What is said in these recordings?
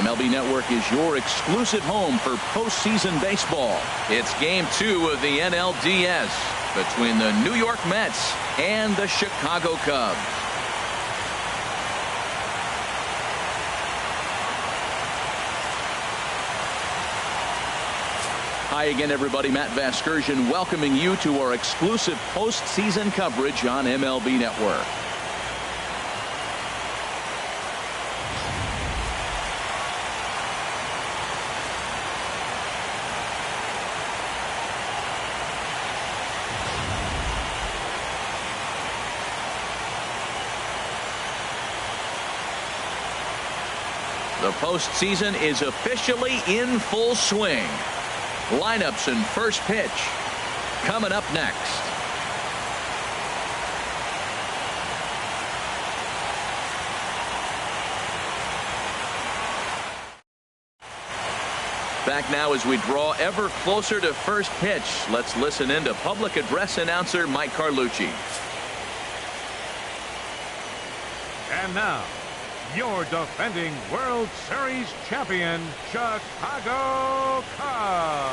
MLB Network is your exclusive home for postseason baseball. It's Game 2 of the NLDS between the New York Mets and the Chicago Cubs. Hi again, everybody. Matt Vasgersian welcoming you to our exclusive postseason coverage on MLB Network. The postseason is officially in full swing. Lineups and first pitch coming up next. Back now as we draw ever closer to first pitch. Let's listen in to public address announcer Mike Carlucci. And now, your defending World Series champion, Chicago Cubs.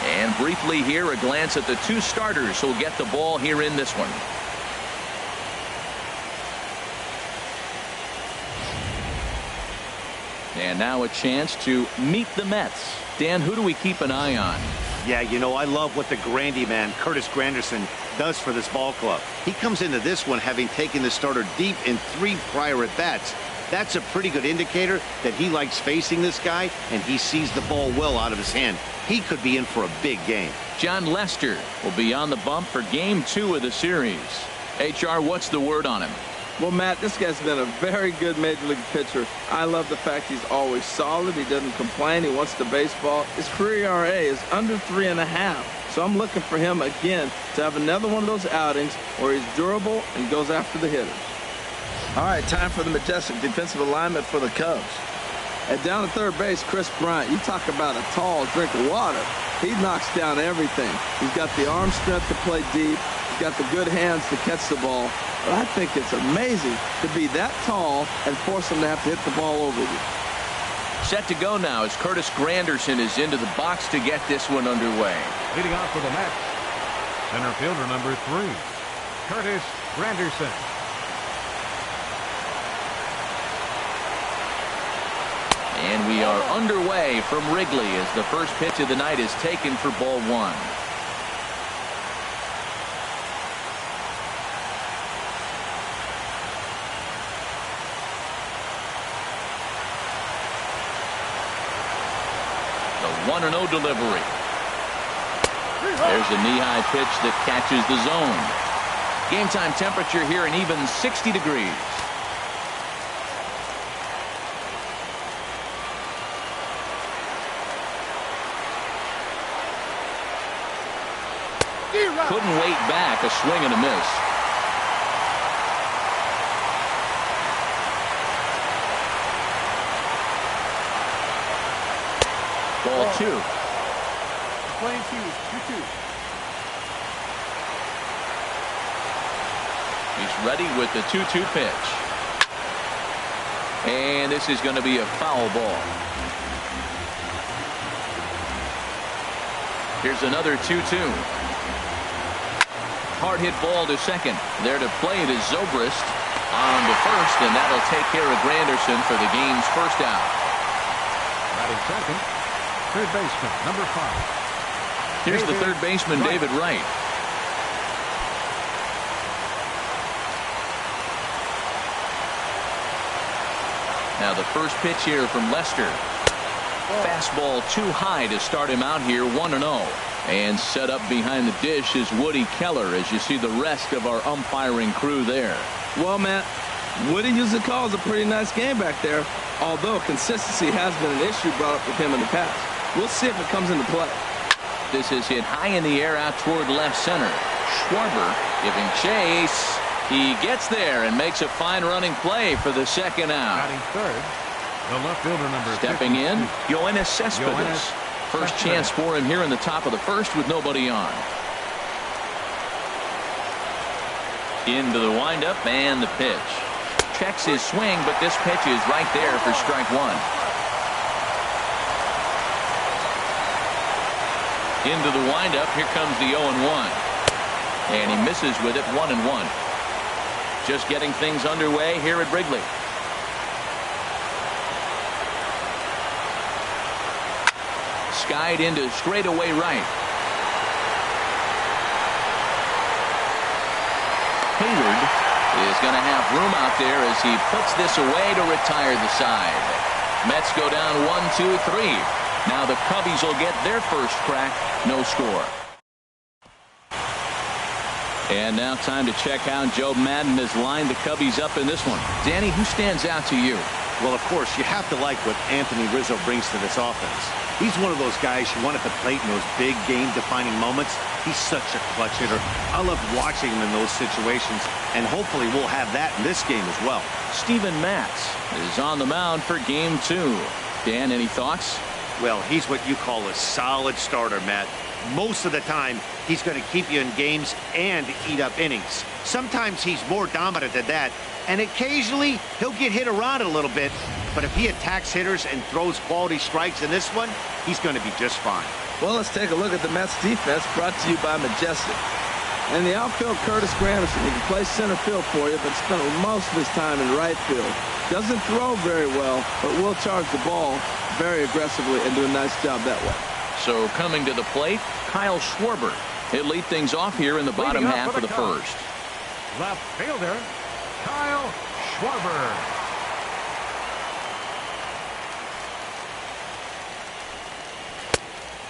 And briefly here, a glance at the two starters who'll get the ball here in this one. And now a chance to meet the Mets. Dan, who do we keep an eye on? Yeah, you know, I love what the Grandy man, Curtis Granderson, does for this ball club. He comes into this one having taken the starter deep in 3 prior at-bats. That's a pretty good indicator that he likes facing this guy, and he sees the ball well out of his hand. He could be in for a big game. John Lester will be on the bump for Game 2 of the series. HR, what's the word on him? Well, Matt, this guy's been a very good major league pitcher. I love the fact he's always solid. He doesn't complain. He wants the baseball. His career ERA is under 3.5. So I'm looking for him again to have another one of those outings where he's durable and goes after the hitters. All right, time for the majestic defensive alignment for the Cubs. At down at third base, Chris Bryant, you talk about a tall drink of water. He knocks down everything. He's got the arm strength to play deep. He's got the good hands to catch the ball. But I think it's amazing to be that tall and force him to have to hit the ball over you. Set to go now as Curtis Granderson is into the box to get this one underway. Leading off for the Mets, center fielder number 3, Curtis Granderson. And we are underway from Wrigley as the first pitch of the night is taken for ball 1. The 1-0 delivery. There's a knee-high pitch that catches the zone. Game time temperature here an even 60 degrees. Couldn't wait back, a swing and a miss. Ball 2. Playing 2-2. He's ready with the 2-2 pitch. And this is going to be a foul ball. Here's another 2-2. Hard hit ball to second. There to play it is Zobrist on to first, and that'll take care of Granderson for the game's first out. Batting second, third baseman, number 5. Here's the third baseman, David Wright. Now the first pitch here from Lester. Fastball too high to start him out here, 1-0. And set up behind the dish is Woody Keller as you see the rest of our umpiring crew there. Well, Matt, Woody usually calls a pretty nice game back there, although consistency has been an issue brought up with him in the past. We'll see if it comes into play. This is hit high in the air out toward left center. Schwarber giving chase. He gets there and makes a fine running play for the second out. Batting third, the left fielder number Stepping 52. in, Yoenis Cespedes. First chance for him here in the top of the first with nobody on. Into the windup and the pitch. Checks his swing, but this pitch is right there for strike one. Into the windup. Here comes the 0-1. And he misses with it. 1-1. Just getting things underway here at Wrigley. Skied into straightaway right. Hayward is going to have room out there as he puts this away to retire the side. Mets go down 1-2-3. Now the Cubbies will get their first crack. No score. And now time to check how Joe Madden has lined the Cubbies up in this one. Danny, who stands out to you? Well, of course, you have to like what Anthony Rizzo brings to this offense. He's one of those guys you want at the plate in those big game-defining moments. He's such a clutch hitter. I love watching him in those situations, and hopefully we'll have that in this game as well. Steven Matz is on the mound for game 2. Dan, any thoughts? Well, he's what you call a solid starter, Matt. Most of the time, he's going to keep you in games and eat up innings. Sometimes he's more dominant than that, and occasionally he'll get hit around a little bit. But if he attacks hitters and throws quality strikes in this one, he's going to be just fine. Well, let's take a look at the Mets defense, brought to you by Majestic. In the outfield, Curtis Granderson. He can play center field for you, but spent most of his time in right field. Doesn't throw very well, but will charge the ball very aggressively and do a nice job that way. So coming to the plate, Kyle Schwarber. He'll lead things off here in the bottom half of the first. Left fielder, Kyle Schwarber.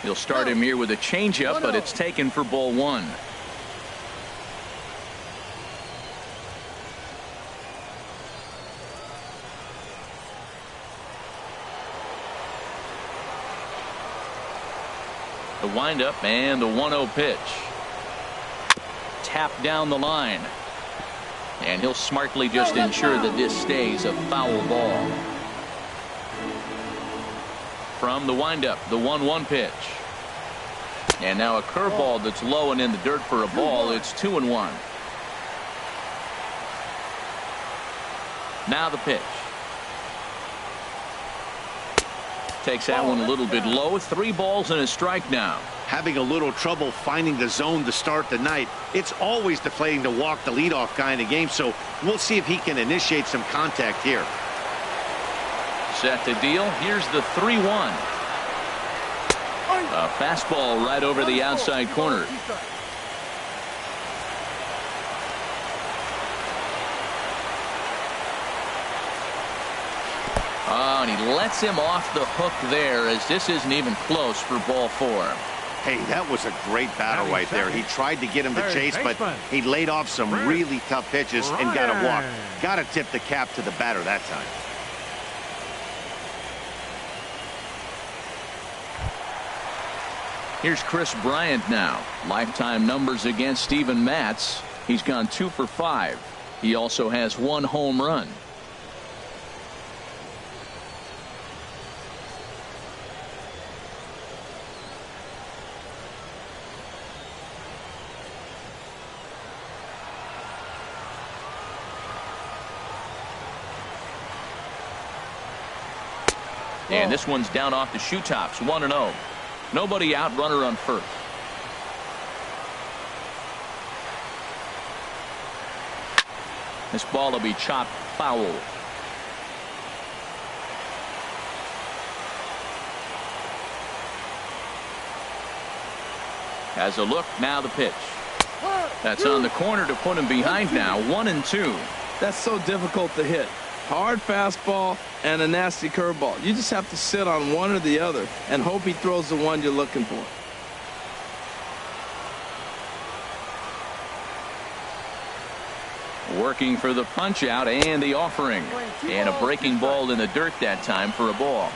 He'll start him here with a changeup, but it's taken for ball 1. The windup and the 1-0 pitch. Tap down the line. And he'll smartly just ensure that this stays a foul ball. From the windup, the 1-1 pitch. And now a curveball that's low and in the dirt for a ball. It's 2-1. Now the pitch. Takes that one a little bit low. 3 balls and a strike now. Having a little trouble finding the zone to start the night. It's always deflating to walk the leadoff guy in the game, so we'll see if he can initiate some contact here. Set the deal. Here's the 3-1. A fastball right over the outside corner. Oh, and he lets him off the hook there, as this isn't even close for ball 4. Hey, that was a great battle right there. He tried to get him to chase, but he laid off some really tough pitches and got a walk. Got to tip the cap to the batter that time. Here's Chris Bryant now. Lifetime numbers against Steven Matz. He's gone 2 for 5. He also has 1 home run. And this one's down off the shoe tops. 1-0. Nobody out, runner on first. This ball will be chopped foul. Has a look, now the pitch. That's on the corner to put him behind now. 1-2. That's so difficult to hit. Hard fastball and a nasty curveball. You just have to sit on one or the other and hope he throws the one you're looking for. Working for the punch out and the offering. And a breaking ball in the dirt that time for a ball.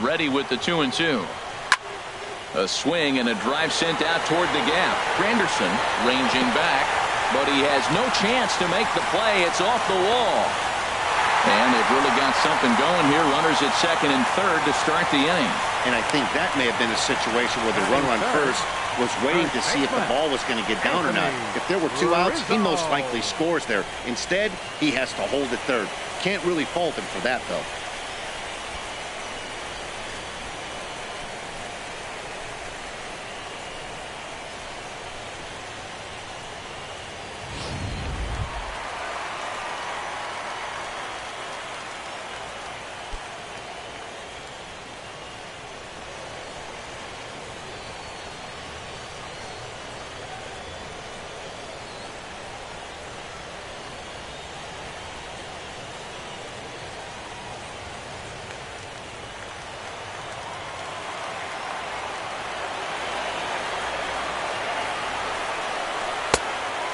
Ready with the 2-2. A swing and a drive sent out toward the gap. Granderson ranging back, but he has no chance to make the play. It's off the wall. And they've really got something going here. Runners at second and third to start the inning. And I think that may have been a situation where the runner on first was waiting to see if the ball was going to get down or not. If there were 2 outs, he most likely scores there. Instead, he has to hold at third. Can't really fault him for that, though.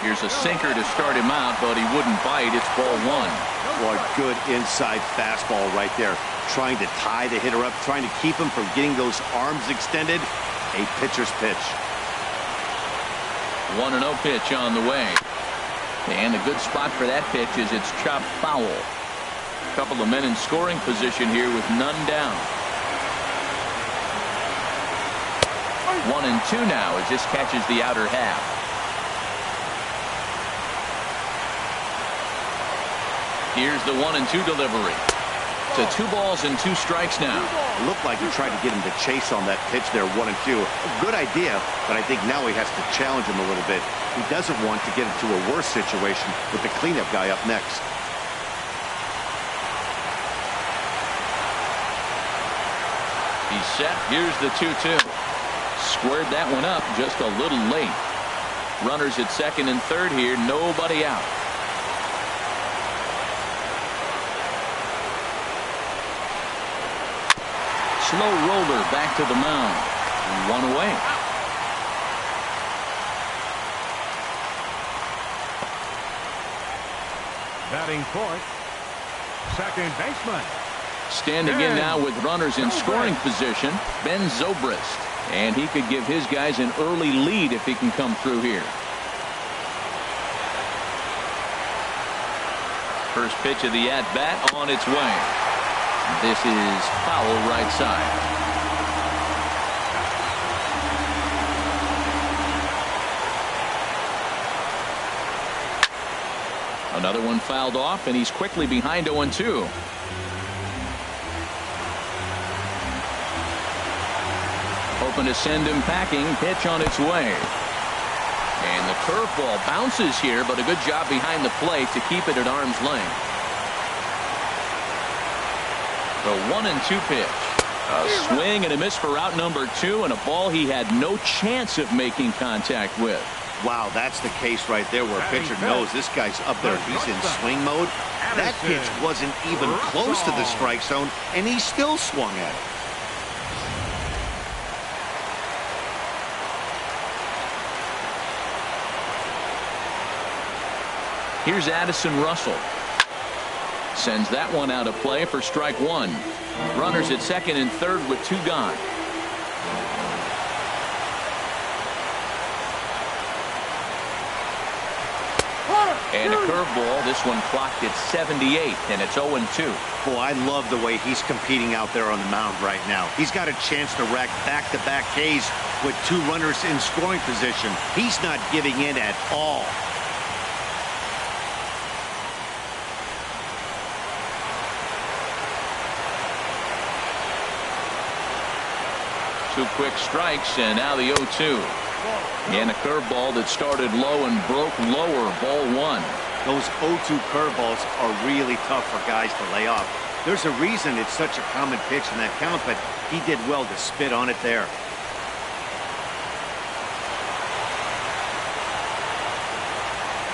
Here's a sinker to start him out, but he wouldn't bite. It's ball 1. Boy, good inside fastball right there. Trying to tie the hitter up, trying to keep him from getting those arms extended. A pitcher's pitch. 1-0 pitch on the way. And a good spot for that pitch is it's chopped foul. A couple of men in scoring position here with none down. 1-2 now as this catches the outer half. Here's the 1-2 delivery. To 2 balls and 2 strikes now. It looked like he tried to get him to chase on that pitch there, 1-2. A good idea, but I think now he has to challenge him a little bit. He doesn't want to get into a worse situation with the cleanup guy up next. He's set. Here's the 2-2. Squared that one up just a little late. Runners at second and third here. Nobody out. Slow roller back to the mound. 1 away. Batting fourth, second baseman. Standing in now with runners in scoring position, Ben Zobrist. And he could give his guys an early lead if he can come through here. First pitch of the at-bat on its way. This is foul right side. Another one fouled off, and he's quickly behind 0-2. Hoping to send him packing. Pitch on its way. And the curveball bounces here, but a good job behind the plate to keep it at arm's length. The 1-2 pitch. A swing and a miss for out number 2, and a ball he had no chance of making contact with. Wow, that's the case right there where a pitcher knows this guy's up there. He's in swing mode. That pitch wasn't even close to the strike zone, and he still swung at it. Here's Addison Russell. Sends that one out of play for strike 1. Runners at second and third with 2 gone. And a curveball. This one clocked at 78, and it's 0-2. Boy, I love the way he's competing out there on the mound right now. He's got a chance to rack back-to-back Ks with 2 runners in scoring position. He's not giving in at all. Two quick strikes, and now the 0-2. And a curveball that started low and broke lower. Ball 1. Those 0-2 curveballs are really tough for guys to lay off. There's a reason it's such a common pitch in that count, but he did well to spit on it there.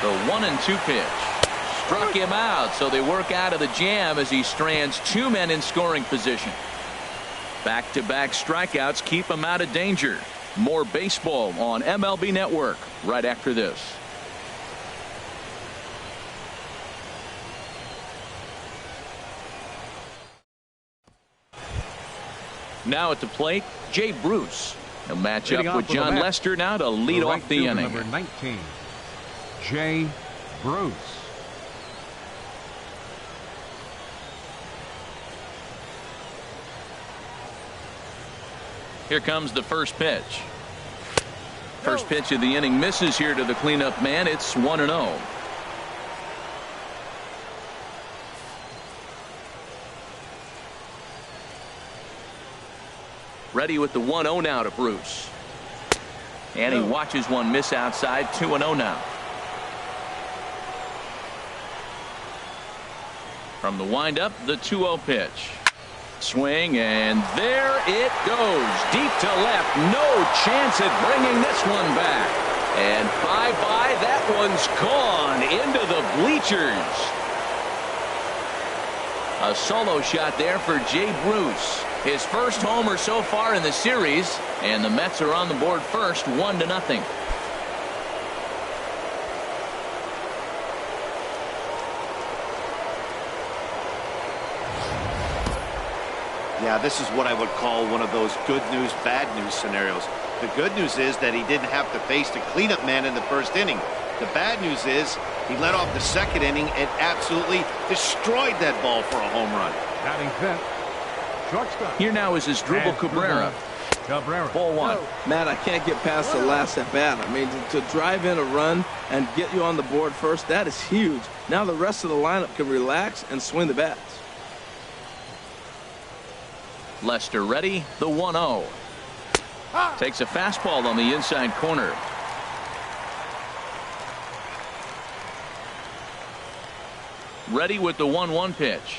The 1-2 pitch. Struck him out, so they work out of the jam as he strands 2 men in scoring position. Back-to-back strikeouts keep him out of danger. More baseball on MLB Network right after this. Now at the plate, Jay Bruce. He'll match Leading up off with with the John bat, Lester now to lead right off the fielder, inning. number 19, Jay Bruce. Here comes the first pitch. First pitch of the inning misses here to the cleanup man. It's 1-0. Ready with the 1-0 now to Bruce. And he watches one miss outside. 2-0 now. From the windup, the 2-0 pitch. Swing, and there it goes. Deep to left. No chance at bringing this one back. And bye-bye. That one's gone into the bleachers. A solo shot there for Jay Bruce. His first homer so far in the series. And the Mets are on the board first, 1-0. Yeah, this is what I would call one of those good news, bad news scenarios. The good news is that he didn't have to face the cleanup man in the first inning. The bad news is he led off the second inning and absolutely destroyed that ball for a home run. Batting fifth, shortstop. Here now is Asdrubal Cabrera. Ball one. Matt, I can't get past the last at bat. I mean, to drive in a run and get you on the board first, that is huge. Now the rest of the lineup can relax and swing the bats. Lester ready. The 1-0. Takes a fastball on the inside corner. Ready with the 1-1 pitch.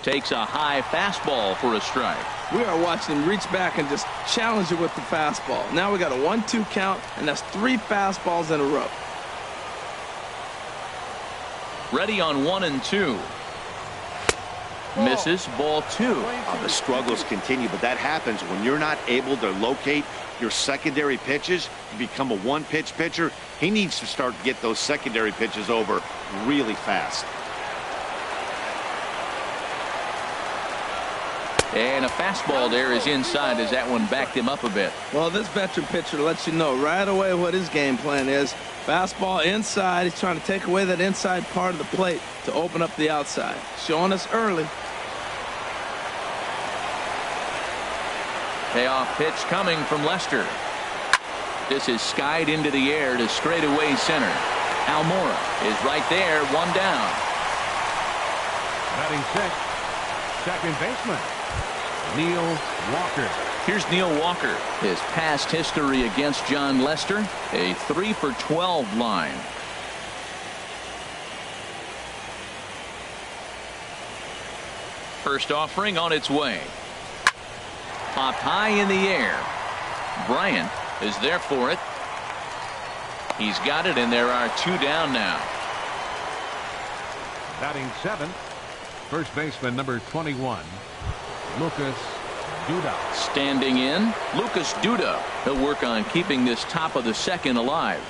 Takes a high fastball for a strike. We are watching him reach back and just challenge it with the fastball. Now we got a 1-2 count, and that's 3 fastballs in a row. Ready on 1 and 2. Misses, ball 2. The struggles continue, but that happens when you're not able to locate your secondary pitches. You become a one-pitch pitcher. He needs to start to get those secondary pitches over really fast. And a fastball there is inside as that one backed him up a bit. Well, this veteran pitcher lets you know right away what his game plan is. Fastball inside. He's trying to take away that inside part of the plate to open up the outside. Showing us early. Payoff pitch coming from Lester. This is skied into the air to straightaway center. Almora is right there, 1 down. Batting sixth, second baseman, Neil Walker. Here's Neil Walker. His past history against John Lester, a 3-for-12 line. First offering on its way. Popped high in the air. Bryant is there for it. He's got it, and there are 2 down now. Batting seventh, first baseman number 21, Lucas Duda. Standing in, Lucas Duda. He'll work on keeping this top of the second alive.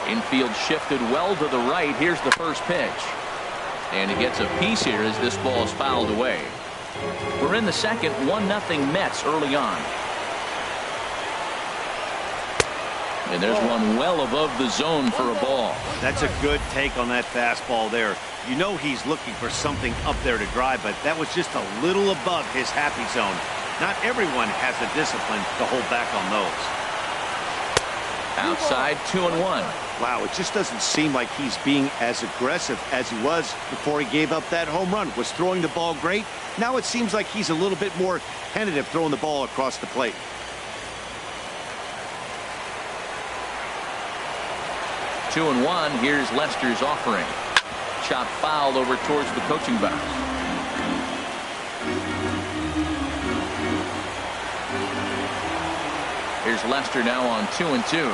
Infield shifted well to the right. Here's the first pitch. And he gets a piece here as this ball is fouled away. We're in the second, 1-0 Mets early on. And there's one well above the zone for a ball. That's a good take on that fastball there. You know he's looking for something up there to drive, but that was just a little above his happy zone. Not everyone has the discipline to hold back on those. Outside, 2-1. Wow, it just doesn't seem like he's being as aggressive as he was before he gave up that home run. Was throwing the ball great. Now it seems like he's a little bit more tentative throwing the ball across the plate. Two and one. Here's Lester's offering. Chop foul over towards the coaching box. Here's Lester now on 2-2.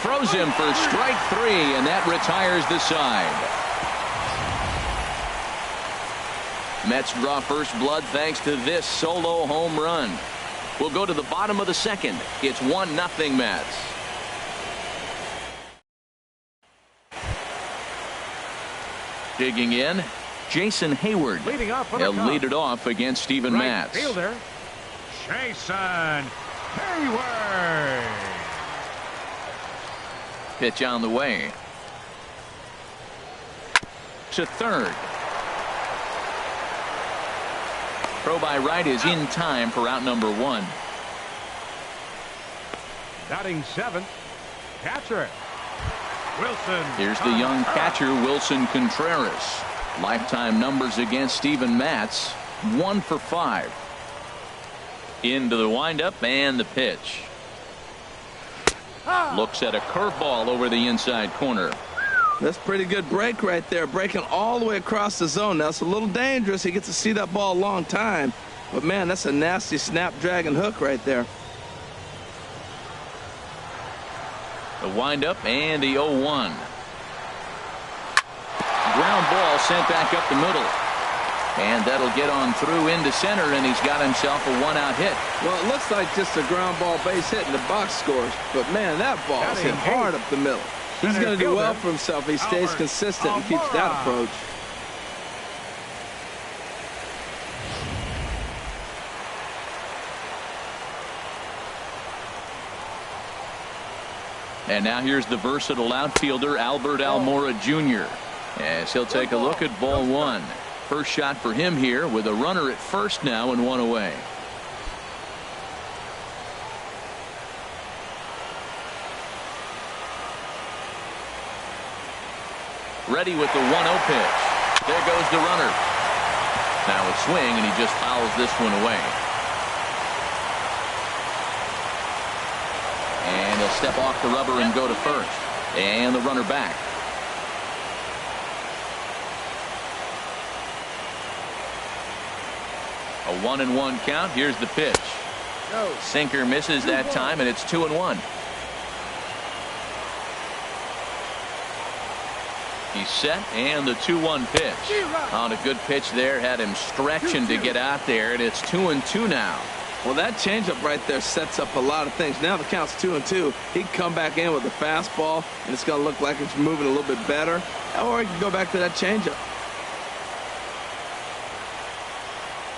Throws him for strike three, and that retires the side. Mets draw first blood thanks to this solo home run. We'll go to the bottom of the second. It's 1-0 Mets. Digging in, Jason Hayward. Leading off for the He'll Cubs. lead it off against Steven Right Matz. fielder, Jason Hayward. Pitch on the way. To third. Throw by right is in time for out number 1. Batting 7th, catcher Wilson. Here's the young catcher, Wilson Contreras. Lifetime numbers against Steven Matz, 1 for 5. Into the windup and the pitch. Looks at a curveball over the inside corner. That's pretty good break right there, breaking all the way across the zone. Now, it's a little dangerous. He gets to see that ball a long time. But, man, that's a nasty snapdragon hook right there. The windup and the 0-1. Ground ball sent back up the middle. And that'll get on through into center, and he's got himself a 1-out hit. Well, it looks like just a ground ball base hit in the box scores. But, man, that ball is hit hard up the middle. He's going to do well for himself if he stays consistent and keeps that approach. And now here's the versatile outfielder, Albert Almora Jr. as he'll take a look at ball 1. First shot for him here with a runner at first now and 1 away. Ready with the 1-0 pitch. There goes the runner. Now a swing, and he just fouls this one away. And he'll step off the rubber and go to first. And the runner back. A 1-1 count. Here's the pitch. Sinker misses that time, and it's 2-1. He's set, and the 2-1 pitch. On a good pitch there, had him stretching to get out there, and it's 2-2 now. Well, that changeup right there sets up a lot of things. Now the count's 2-2. He can come back in with a fastball, and it's going to look like it's moving a little bit better. Or he can go back to that changeup.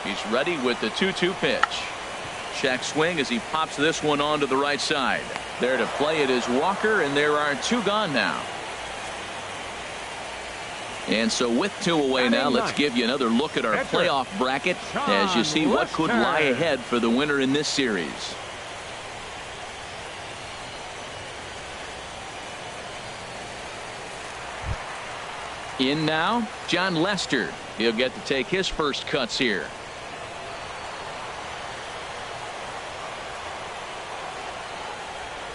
He's ready with the 2-2 pitch. Check swing as he pops this one onto the right side. There to play it is Walker, and there are 2 gone now. And so with 2 away now, let's give you another look at our playoff bracket as you see what could lie ahead for the winner in this series. In now, John Lester. He'll get to take his first cuts here.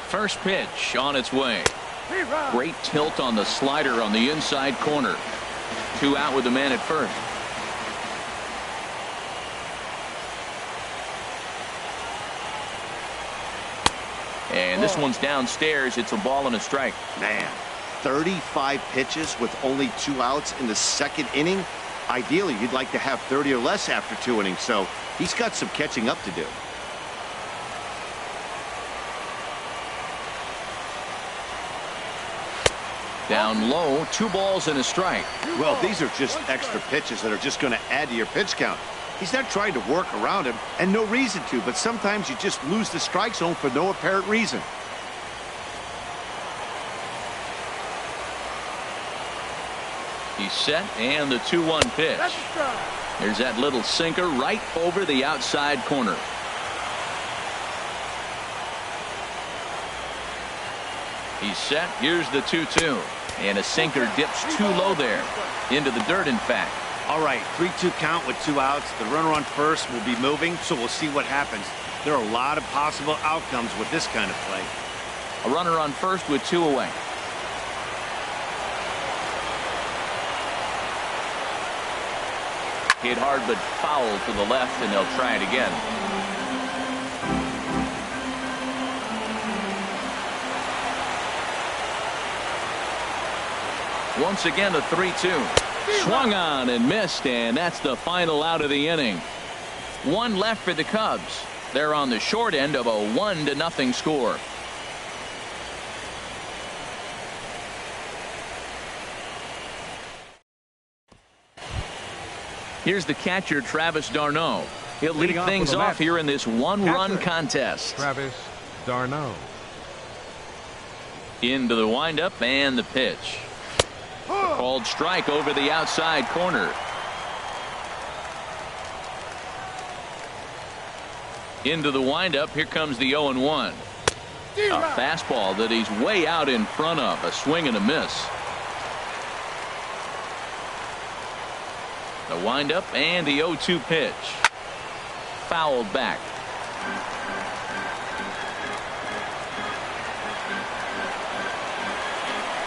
First pitch on its way. Great tilt on the slider on the inside corner. 2 out with the man at first. And this one's downstairs. It's a ball and a strike. Man, 35 pitches with only 2 outs in the 2nd inning. Ideally, you'd like to have 30 or less after 2 innings, so he's got some catching up to do. Down low, 2 balls and a strike. Well, these are just extra pitches that are just going to add to your pitch count. He's not trying to work around him, and no reason to, but sometimes you just lose the strike zone for no apparent reason. He's set, and the 2-1 pitch. There's that little sinker right over the outside corner. He's set. Here's the 2-2. And a sinker dips too low there. Into the dirt, in fact. All right, 3-2 count with 2 outs. The runner on first will be moving, so we'll see what happens. There are a lot of possible outcomes with this kind of play. A runner on first with 2 away. Hit hard but foul to the left, and they'll try it again. Once again, a 3-2. Swung on and missed, and that's the final out of the inning. 1 left for the Cubs. They're on the short end of a 1-0 score. Here's the catcher, Travis d'Arnaud. He'll lead Leading things off here in this one-run contest. Travis d'Arnaud. Into the windup and the pitch. Called strike over the outside corner. Into the windup. Here comes the 0-1. A fastball that he's way out in front of. A swing and a miss. The windup and the 0-2 pitch. Fouled back.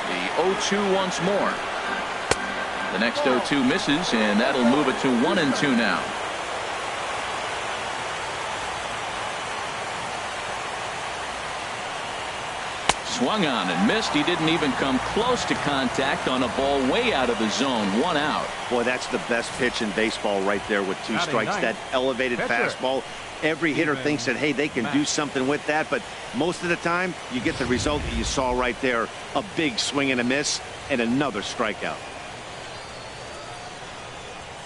The 0-2 once more. The next 0-2 misses, and that'll move it to 1-2 now. Swung on and missed. He didn't even come close to contact on a ball way out of the zone. 1 out. Boy, that's the best pitch in baseball right there with 2 strikes. That elevated fastball. Every hitter thinks that, hey, they can do something with that, but most of the time you get the result that you saw right there. A big swing and a miss and another strikeout.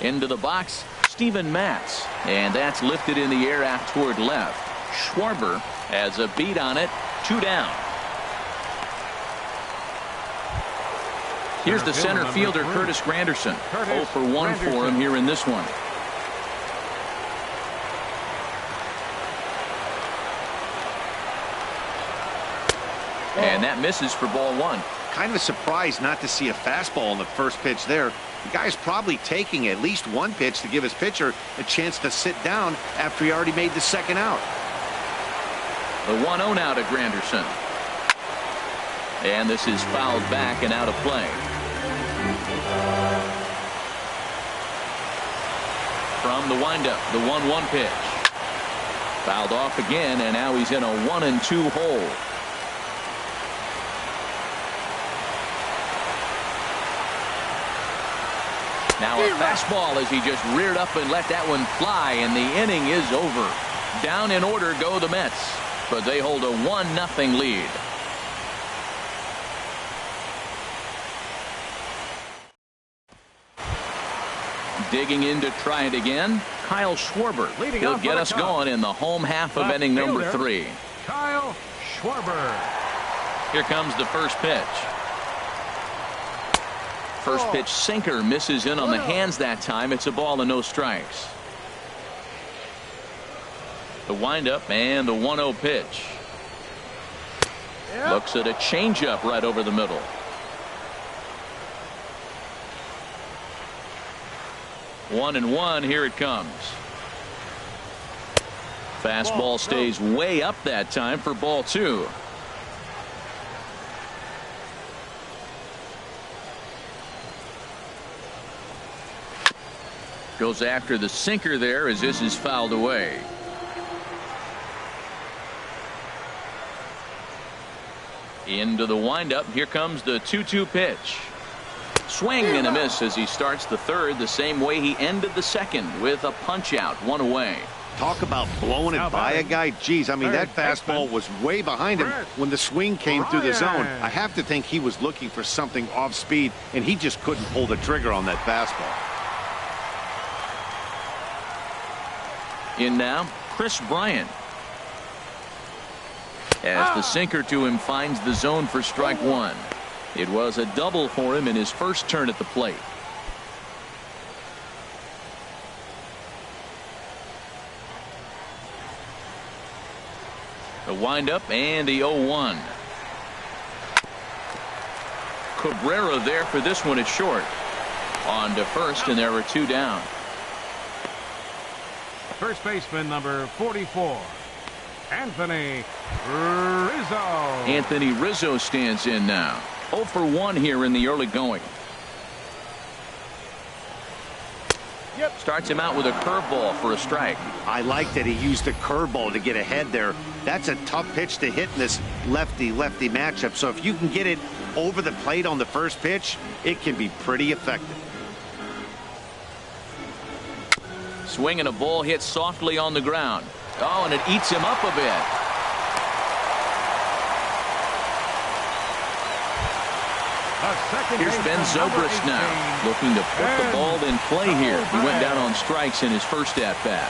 Into the box, Steven Matz, and that's lifted in the air out toward left. Schwarber has a beat on it. 2 down. Here's the center fielder, Curtis Granderson. 0 for 1 for him here in this one. And that misses for ball 1. Kind of a surprise not to see a fastball on the first pitch there. The guy's probably taking at least 1 pitch to give his pitcher a chance to sit down after he already made the second out. The 1-0 now to Granderson. And this is fouled back and out of play. From the windup, the 1-1 pitch. Fouled off again, and now he's in a 1-2 hole. Now a fastball as he just reared up and let that one fly, and the inning is over. Down in order go the Mets, but they hold a 1-0 lead. Digging in to try it again, Kyle Schwarber. He'll get us going in the home half of inning number 3. Kyle Schwarber. Here comes the first pitch. First pitch sinker misses in on the hands that time. It's a ball and no strikes. The windup and the 1-0 pitch. Looks at a changeup right over the middle. One and one. Here it comes. Fastball stays way up that time for ball 2. Goes after the sinker there as this is fouled away. Into the windup. Here comes the 2-2 pitch. Swing and a miss as he starts the third the same way he ended the second, with a punch out, 1 away. Talk about blowing it by a guy. Geez, I mean, that fastball was way behind him when the swing came through the zone. I have to think he was looking for something off speed, and he just couldn't pull the trigger on that fastball. In now, Chris Bryant. As the sinker to him finds the zone for strike 1. It was a double for him in his first turn at the plate. The windup and the 0-1. Cabrera there for this one at short. On to first, and there were 2 down. First baseman number 44, Anthony Rizzo. Anthony Rizzo stands in now. 0 for 1 here in the early going. Starts him out with a curveball for a strike. I like that he used the curveball to get ahead there. That's a tough pitch to hit in this lefty-lefty matchup. So if you can get it over the plate on the first pitch, it can be pretty effective. Swing and a ball hit softly on the ground. Oh, and it eats him up a bit. Here's Ben Zobrist now, looking to put the ball in play here. He went down on strikes in his first at-bat.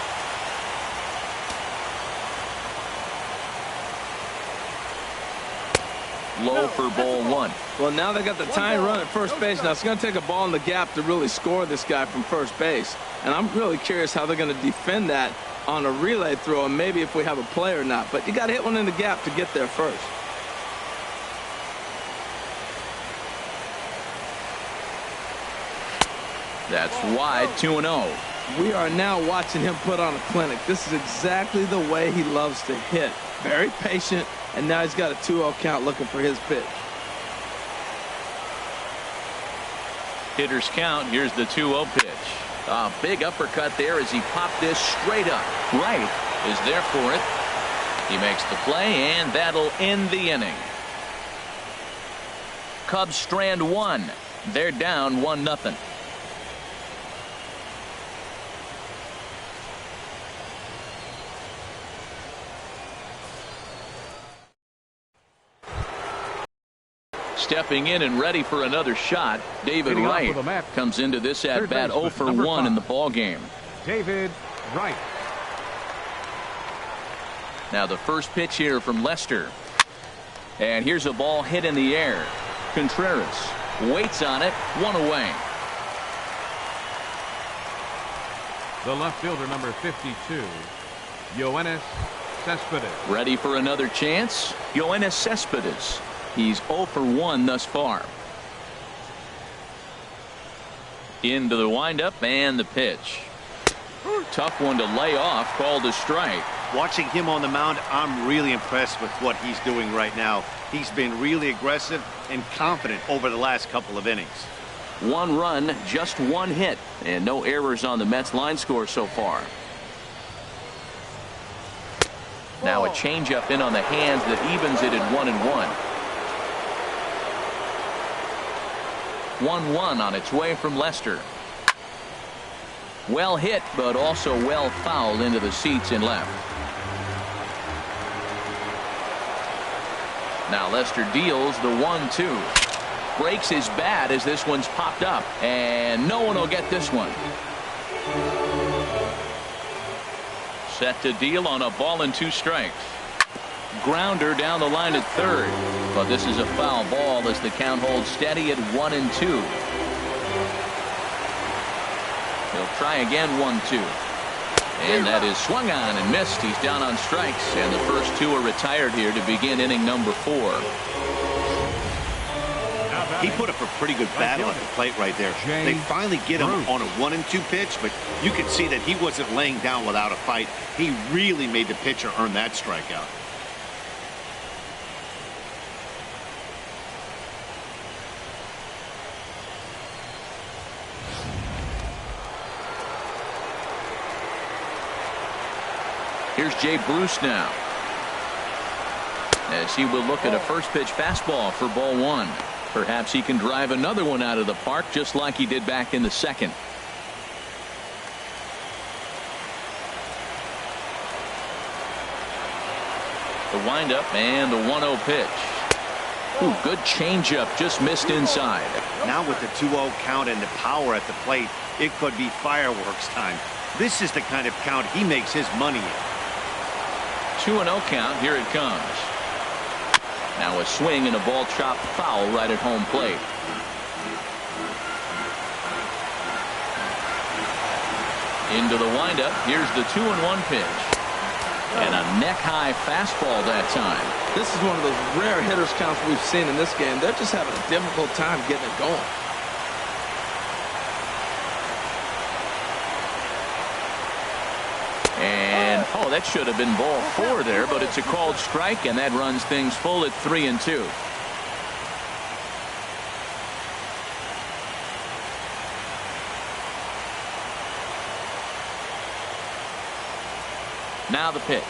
Low for ball one. Well, now they got the tying run at first base. Now it's going to take a ball in the gap to really score this guy from first base. And I'm really curious how they're going to defend that on a relay throw, and maybe if we have a play or not. But you got to hit one in the gap to get there first. That's wide, 2-0. We are now watching him put on a clinic. This is exactly the way he loves to hit. Very patient, and now he's got a 2-0 count looking for his pitch. Hitter's count. Here's the 2-0 pitch. A big uppercut there as he popped this straight up. Right is there for it. He makes the play, and that'll end the inning. Cubs strand one. They're down 1-0. Stepping in and ready for another shot, David Wright comes into this at-bat 0 for 1 in the ball game. David Wright. Now the first pitch here from Lester. And here's a ball hit in the air. Contreras waits on it, one away. The left fielder, number 52, Yoenis Cespedes. Ready for another chance? Yoenis Cespedes. He's 0 for 1 thus far. Into the windup and the pitch. Tough one to lay off, called a strike. Watching him on the mound, I'm really impressed with what he's doing right now. He's been really aggressive and confident over the last couple of innings. 1 run, just 1 hit, and no errors on the Mets line score so far. Now a changeup in on the hands that evens it at 1-1. 1-1 on its way from Lester. Well hit, but also well fouled into the seats in left. Now Lester deals the 1-2. Breaks his bat as this one's popped up, and no one will get this one. Set to deal on a ball and 2 strikes. Grounder down the line at third, but this is a foul ball as the count holds steady at 1-2. He'll try again, 1-2, and that is swung on and missed. He's down on strikes, and the first 2 are retired here to begin inning number 4. He put up a pretty good battle at the plate right there. They finally get him on a 1-2 pitch, but you could see that he wasn't laying down without a fight. He really made the pitcher earn that strikeout. Here's Jay Bruce now, as he will look at a first pitch fastball for ball 1. Perhaps he can drive another one out of the park just like he did back in the second. The windup and the 1-0 pitch. Ooh, good changeup, just missed inside. Now with the 2-0 count and the power at the plate, it could be fireworks time. This is the kind of count he makes his money in. 2-0 count. Here it comes. Now a swing and a ball chopped foul right at home plate. Into the windup. Here's the 2-1 pitch. And a neck-high fastball that time. This is one of those rare hitters counts we've seen in this game. They're just having a difficult time getting it going. And, oh, that should have been ball 4 there, but it's a called strike, and that runs things full at 3-2. Now the pitch.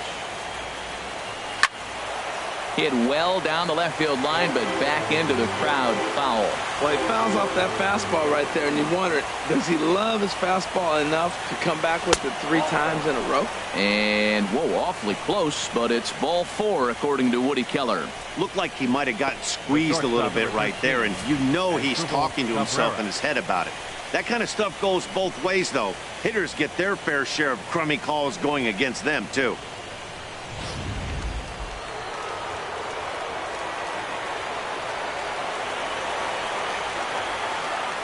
Hit well down the left field line, but back into the crowd, foul. Well, he fouls off that fastball right there, and you wonder, does he love his fastball enough to come back with it 3 times in a row? And, whoa, awfully close, but it's ball 4, according to Woody Keller. Looked like he might have gotten squeezed a little bit right there, and you know he's talking to himself in his head about it. That kind of stuff goes both ways, though. Hitters get their fair share of crummy calls going against them, too.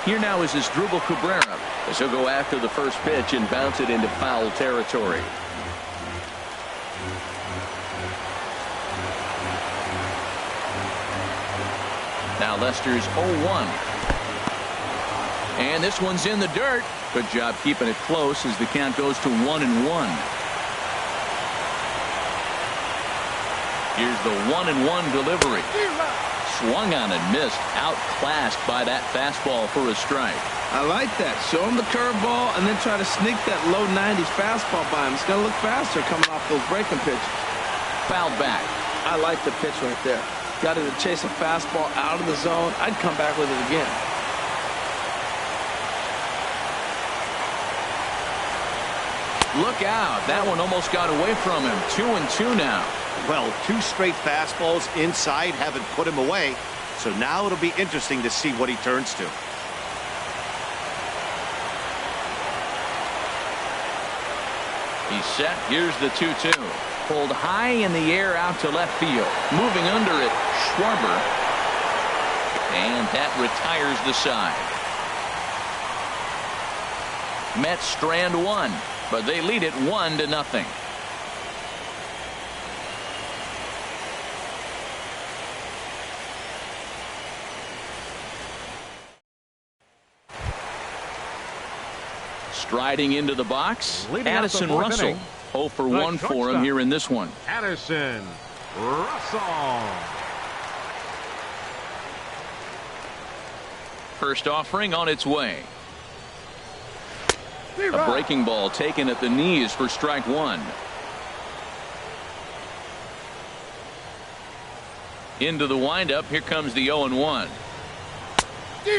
Here now is Asdrubal Cabrera, as he'll go after the first pitch and bounce it into foul territory. Now Lester's 0-1. And this one's in the dirt. Good job keeping it close as the count goes to 1-1. Here's the 1-1 delivery. Swung on and missed. Outclassed by that fastball for a strike. I like that. Show him the curveball and then try to sneak that low 90s fastball by him. It's going to look faster coming off those breaking pitches. Fouled back. I like the pitch right there. Got him to chase a fastball out of the zone. I'd come back with it again. Look out. That one almost got away from him. 2-2 now. Well, 2 straight fastballs inside haven't put him away, so now it'll be interesting to see what he turns to. He's set. Here's the 2-2. Pulled high in the air out to left field. Moving under it, Schwarber. And that retires the side. Mets strand 1, but they lead it 1-0. Striding into the box, Addison Russell. 0 for 1 for him here in this one. Addison Russell. First offering on its way. A breaking ball taken at the knees for strike 1. Into the windup. Here comes the 0-1.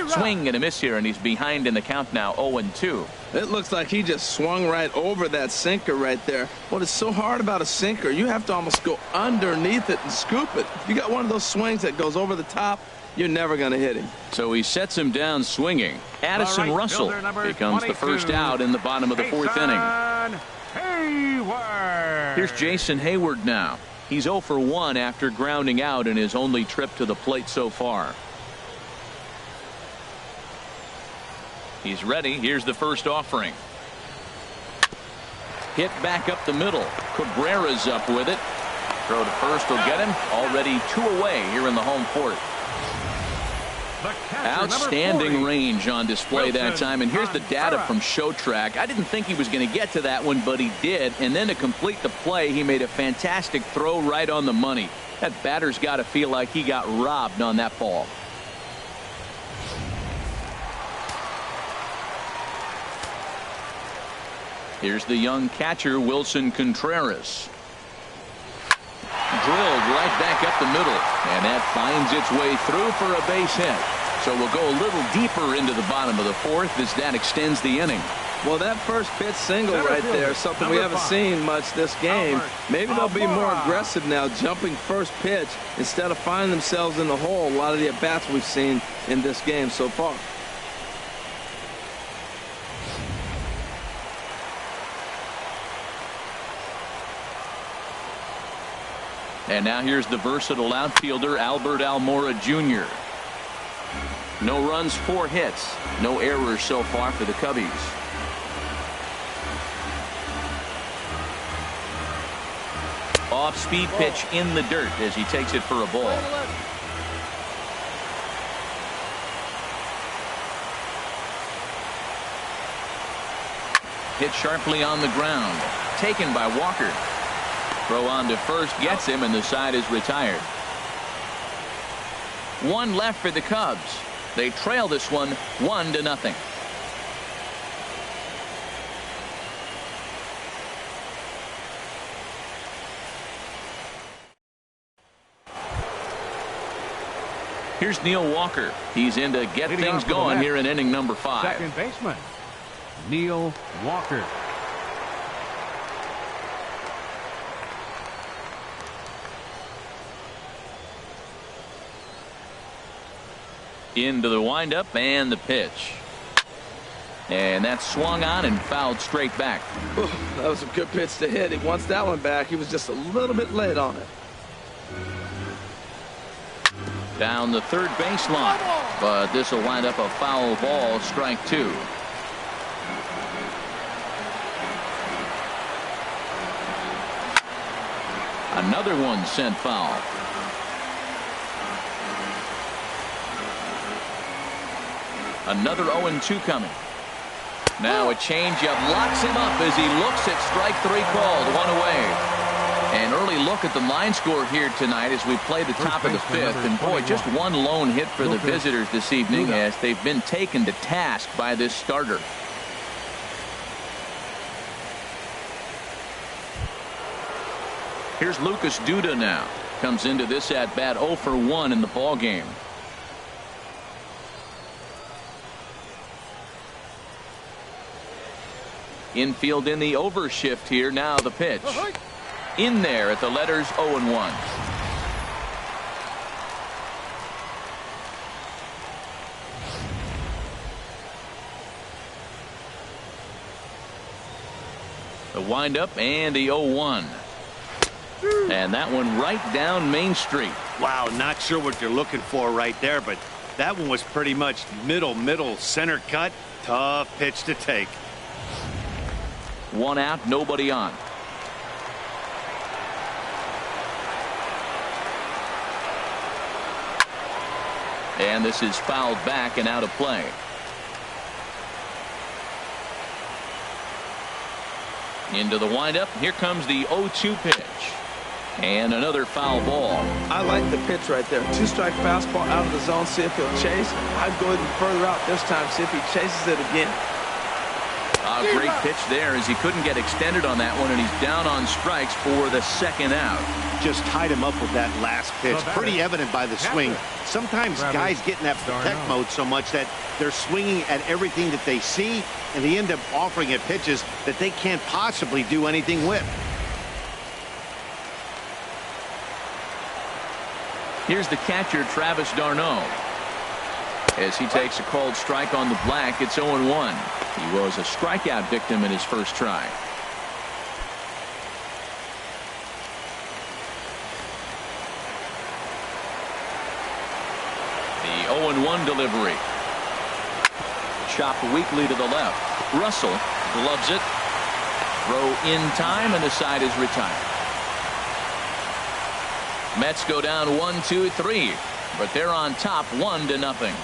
Swing and a miss here, and he's behind in the count now, 0-2. It looks like he just swung right over that sinker right there. What is so hard about a sinker, you have to almost go underneath it and scoop it. If you got one of those swings that goes over the top, you're never going to hit him. So he sets him down swinging. Addison Russell becomes the first out in the bottom of the 4th inning. Hayward. Here's Jason Hayward now. He's 0 for 1 after grounding out in his only trip to the plate so far. He's ready. Here's the first offering. Hit back up the middle. Cabrera's up with it. Throw to first will get him. Already 2 away here in the home 4th. Outstanding range on display that time. And here's the data from ShowTrack. I didn't think he was going to get to that one, but he did. And then to complete the play, he made a fantastic throw right on the money. That batter's got to feel like he got robbed on that ball. Here's the young catcher, Wilson Contreras. Drilled right back up the middle, and that finds its way through for a base hit. So we'll go a little deeper into the bottom of the 4th as that extends the inning. Well, that first pitch single right there is something we haven't seen much this game. Maybe they'll be more aggressive now, jumping first pitch instead of finding themselves in the hole. A lot of the at-bats we've seen in this game so far. And now here's the versatile outfielder, Albert Almora Jr. No runs, 4 hits. No errors so far for the Cubbies. Off-speed pitch in the dirt as he takes it for a ball. Hit sharply on the ground. Taken by Walker. Throw on to first gets him, and the side is retired. 1 left for the Cubs. They trail this one 1-0. Here's Neil Walker. He's in to get things going here in inning number 5. Second baseman, Neil Walker. Into the windup and the pitch. And that's swung on and fouled straight back. Ooh, that was a good pitch to hit. He wants that one back. He was just a little bit late on it. Down the third baseline, but this will wind up a foul ball, strike 2. Another one sent foul. Another 0-2 coming. Now a changeup locks him up as he looks at strike 3 called, 1 away. An early look at the line score here tonight as we play the top of the 5th. And boy, just one lone hit for the visitors this evening as they've been taken to task by this starter. Here's Lucas Duda now. Comes into this at bat 0 for 1 in the ball game. Infield in the overshift here. Now the pitch. In there at the letters 0-1. The windup and the 0-1. And that one right down Main Street. Wow, not sure what you're looking for right there, but that one was pretty much middle center cut. Tough pitch to take. 1 out, nobody on. And this is fouled back and out of play. Into the windup. Here comes the 0-2 pitch. And another foul ball. I like the pitch right there. 2-strike fastball out of the zone. See if he'll chase. I'd go even further out this time. See if he chases it again. A great pitch there as he couldn't get extended on that one, and he's down on strikes for the 2nd out. Just tied him up with that last pitch. Pretty evident by the swing. Sometimes guys get in that protect mode so much that they're swinging at everything that they see, and they end up offering at pitches that they can't possibly do anything with. Here's the catcher, Travis d'Arnaud. As he takes a called strike on the black, it's 0-1. He was a strikeout victim in his first try. The 0-1 delivery. Chopped weakly to the left. Russell gloves it. Throw in time, and the side is retired. Mets go down 1-2-3, but they're on top 1-0.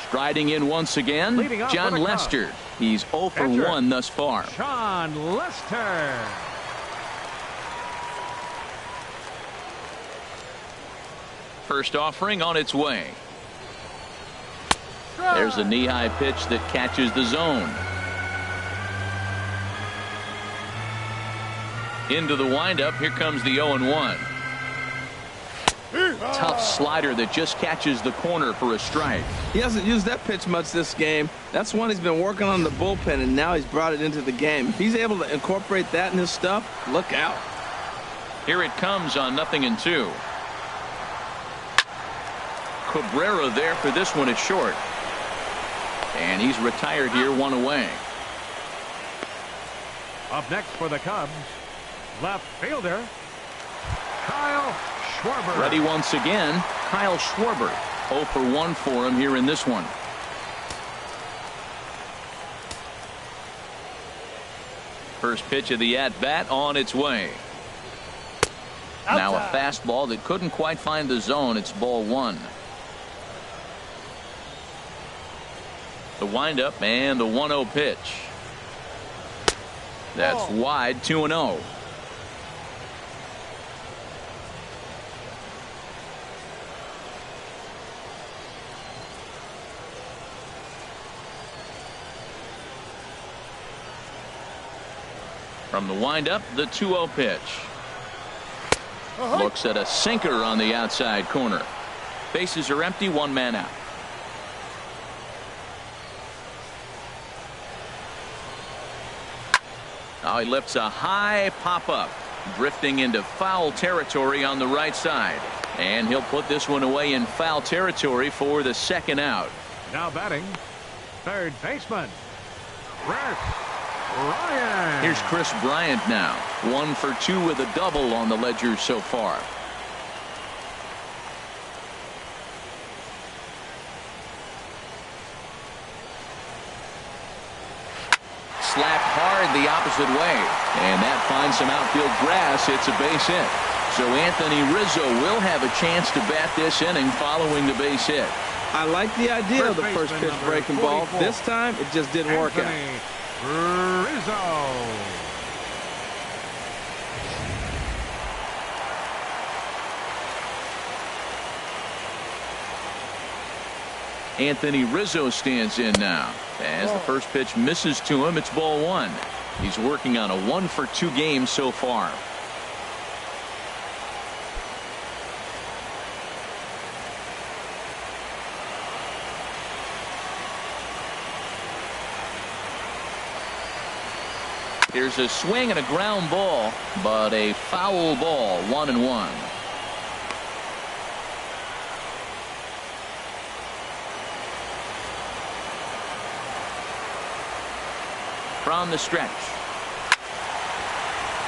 Striding in once again, John Lester. He's 0 for 1 thus far. John Lester. First offering on its way. There's a knee-high pitch that catches the zone. Into the windup. Here comes the 0-1. Tough slider that just catches the corner for a strike. He hasn't used that pitch much this game. That's one he's been working on the bullpen, and now he's brought it into the game. If he's able to incorporate that in his stuff, look out. Here it comes on 0-2. Cabrera there for this one at short. And he's retired here, 1 away. Up next for the Cubs, left fielder, Kyle Schwarber. Ready once again, Kyle Schwarber. 0 for 1 for him here in this one. First pitch of the at-bat on its way. Outside. Now a fastball that couldn't quite find the zone. It's ball 1. The windup and the 1-0 pitch. That's wide, 2-0. From the windup, the 2-0 pitch. Looks at a sinker on the outside corner. Bases are empty, 1 man out. Now he lifts a high pop-up, drifting into foul territory on the right side. And he'll put this one away in foul territory for the 2nd out. Now batting, third baseman, Chris Bryant. Here's Chris Bryant now. 1 for 2 with a double on the ledger so far. Slapped hard the opposite way, and that finds some outfield grass. It's a base hit. So Anthony Rizzo will have a chance to bat this inning following the base hit. I like the idea of the first pitch breaking ball. This time it just didn't work out. Rizzo. Anthony Rizzo stands in now. As the first pitch misses to him, it's ball 1. He's working on a 1 for 2 game so far. Here's a swing and a ground ball, but a foul ball, 1-1. From the stretch.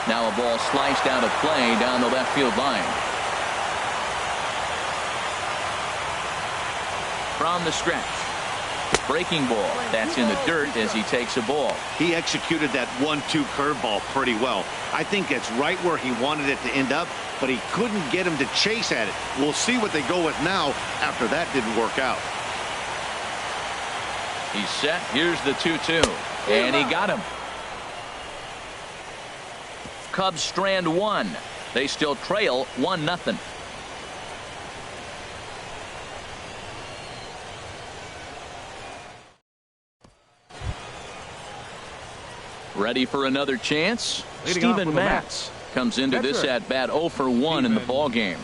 Now a ball sliced out of play down the left field line. From the stretch. Breaking ball. That's in the dirt as he takes a ball. He executed that 1-2 curveball pretty well. I think it's right where he wanted it to end up, but he couldn't get him to chase at it. We'll see what they go with now after that didn't work out. He's set. Here's the 2-2. And he got him. Cubs strand 1. They still trail 1-0. Ready for another chance? Steven Matz comes into this at bat 0 for 1 in the ball game.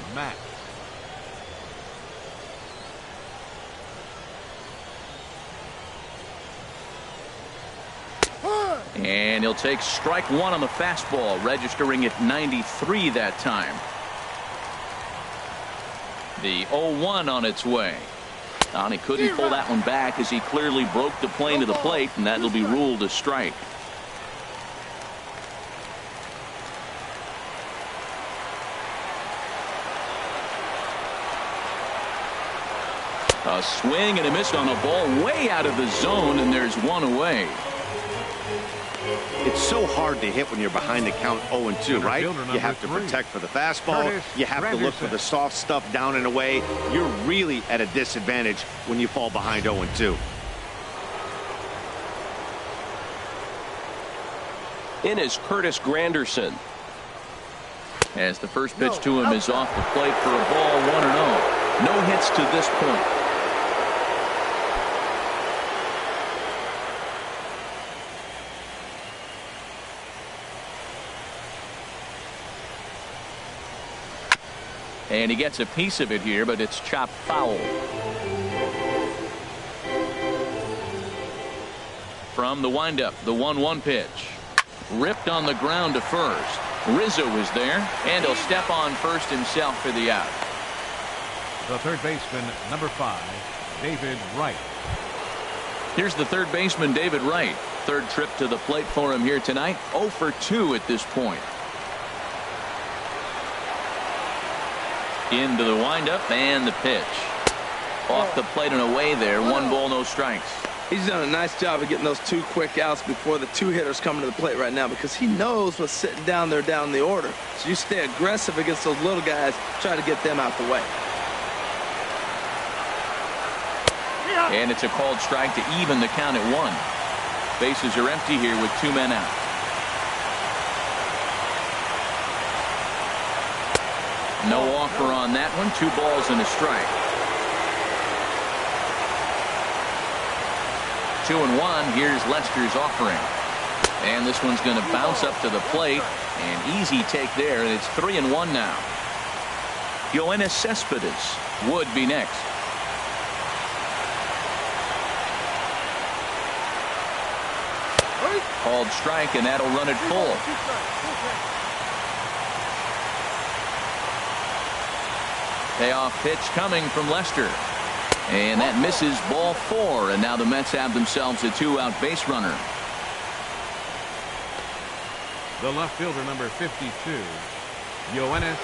And he'll take strike 1 on the fastball, registering at 93 that time. The 0-1 on its way. And he couldn't pull that one back as he clearly broke the plane to the plate, and that'll be ruled a strike. A swing and a miss on a ball way out of the zone, and there's 1 away. It's so hard to hit when you're behind the count 0-2, right? You have to protect for the fastball. You have to look for the soft stuff down and away. You're really at a disadvantage when you fall behind 0-2. In is Curtis Granderson. As the first pitch to him is off the plate for a ball, 1-0. No hits to this point. And he gets a piece of it here, but it's chopped foul. From the windup, the 1-1 pitch. Ripped on the ground to first. Rizzo is there, and he'll step on first himself for the out. The third baseman, number 5, David Wright. Here's the third baseman, David Wright. Third trip to the plate for him here tonight. 0 for 2 at this point. Into the windup and the pitch. Off the plate and away there. 1 ball, no strikes. He's done a nice job of getting those 2 quick outs before the 2 hitters come to the plate right now, because he knows what's sitting down there down the order. So you stay aggressive against those little guys, try to get them out the way. And it's a called strike to even the count at 1. Bases are empty here with 2 men out. No offer on that one. 2 balls and a strike. 2-1. Here's Lester's offering. And this one's going to bounce up to the plate. An easy take there, and it's 3-1 now. Yoenis Cespedes would be next. Called strike, and that'll run it full. Payoff pitch coming from Lester. And that misses, ball 4. And now the Mets have themselves a 2-out base runner. The left fielder, number 52, Yoenis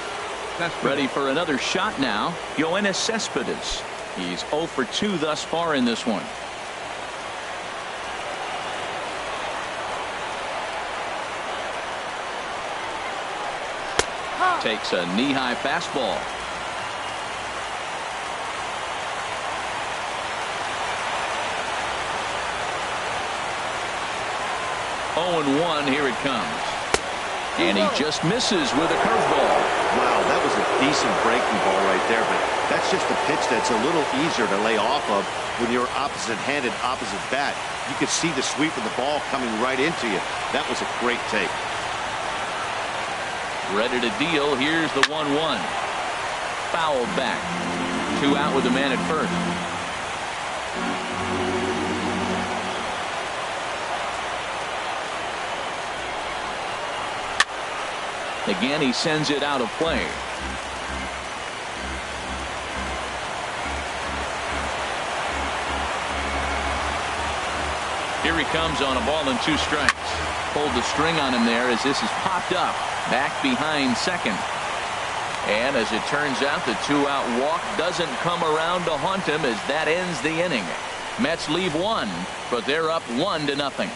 Cespedes. Ready for another shot now. Yoenis Cespedes. He's 0 for 2 thus far in this one. Takes a knee-high fastball. Oh, and 1. Here it comes. And he just misses with a curveball. Wow, that was a decent breaking ball right there, but that's just a pitch that's a little easier to lay off of when you're opposite-handed, opposite bat. You could see the sweep of the ball coming right into you. That was a great take. Ready to deal. Here's the 1-1. Fouled back. 2 out with the man at first. Again, he sends it out of play. Here he comes on a ball and 2 strikes. Pulled the string on him there as this is popped up. Back behind second. And as it turns out, the 2-out walk doesn't come around to haunt him as that ends the inning. Mets leave 1, but they're up 1-0.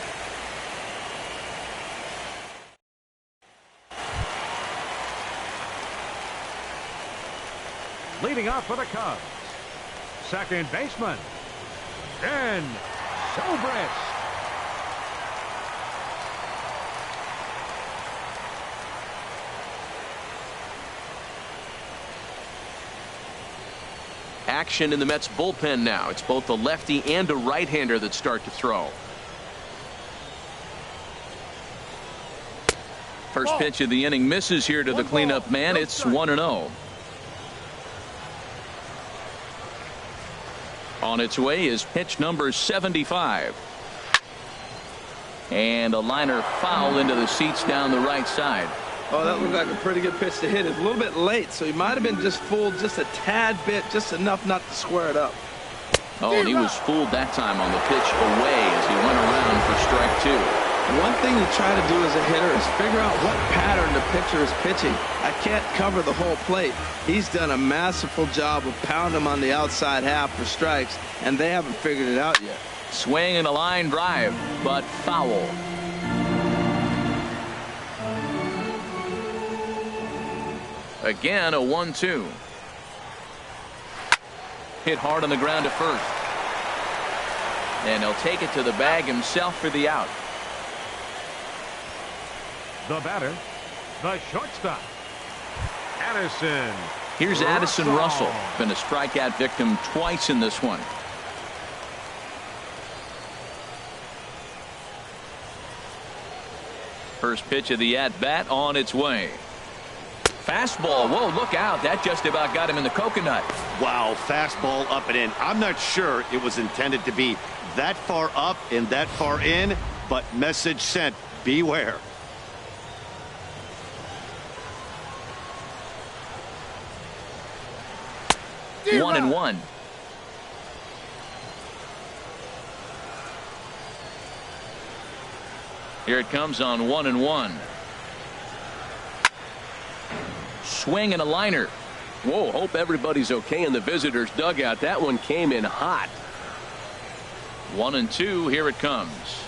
Leading off for the Cubs, second baseman, Dan Zobrist. Action in the Mets bullpen now. It's both a lefty and a right-hander that start to throw. First pitch of the inning misses here to the cleanup man. It's 1-0. On its way is pitch number 75. And a liner foul into the seats down the right side. Oh, that looked like a pretty good pitch to hit. It's a little bit late, so he might have been just fooled just a tad bit, just enough not to square it up. Oh, and he was fooled that time on the pitch away as he went around for strike 2. One thing you try to do as a hitter is figure out what pattern the pitcher is pitching. I can't cover the whole plate. He's done a masterful job of pounding him on the outside half for strikes, and they haven't figured it out yet. Swing and a line drive, but foul. Again, a 1-2. Hit hard on the ground to first. And he'll take it to the bag himself for the out. The batter, the shortstop, Addison. Here's Addison Russell. Been a strikeout victim twice in this one. First pitch of the at-bat on its way. Fastball. Whoa, look out. That just about got him in the coconut. Wow, fastball up and in. I'm not sure it was intended to be that far up and that far in, but message sent. Beware. One and one. Here it comes on 1-1. Swing and a liner. Whoa, hope everybody's okay in the visitors' dugout. That one came in hot. 1-2. Here it comes.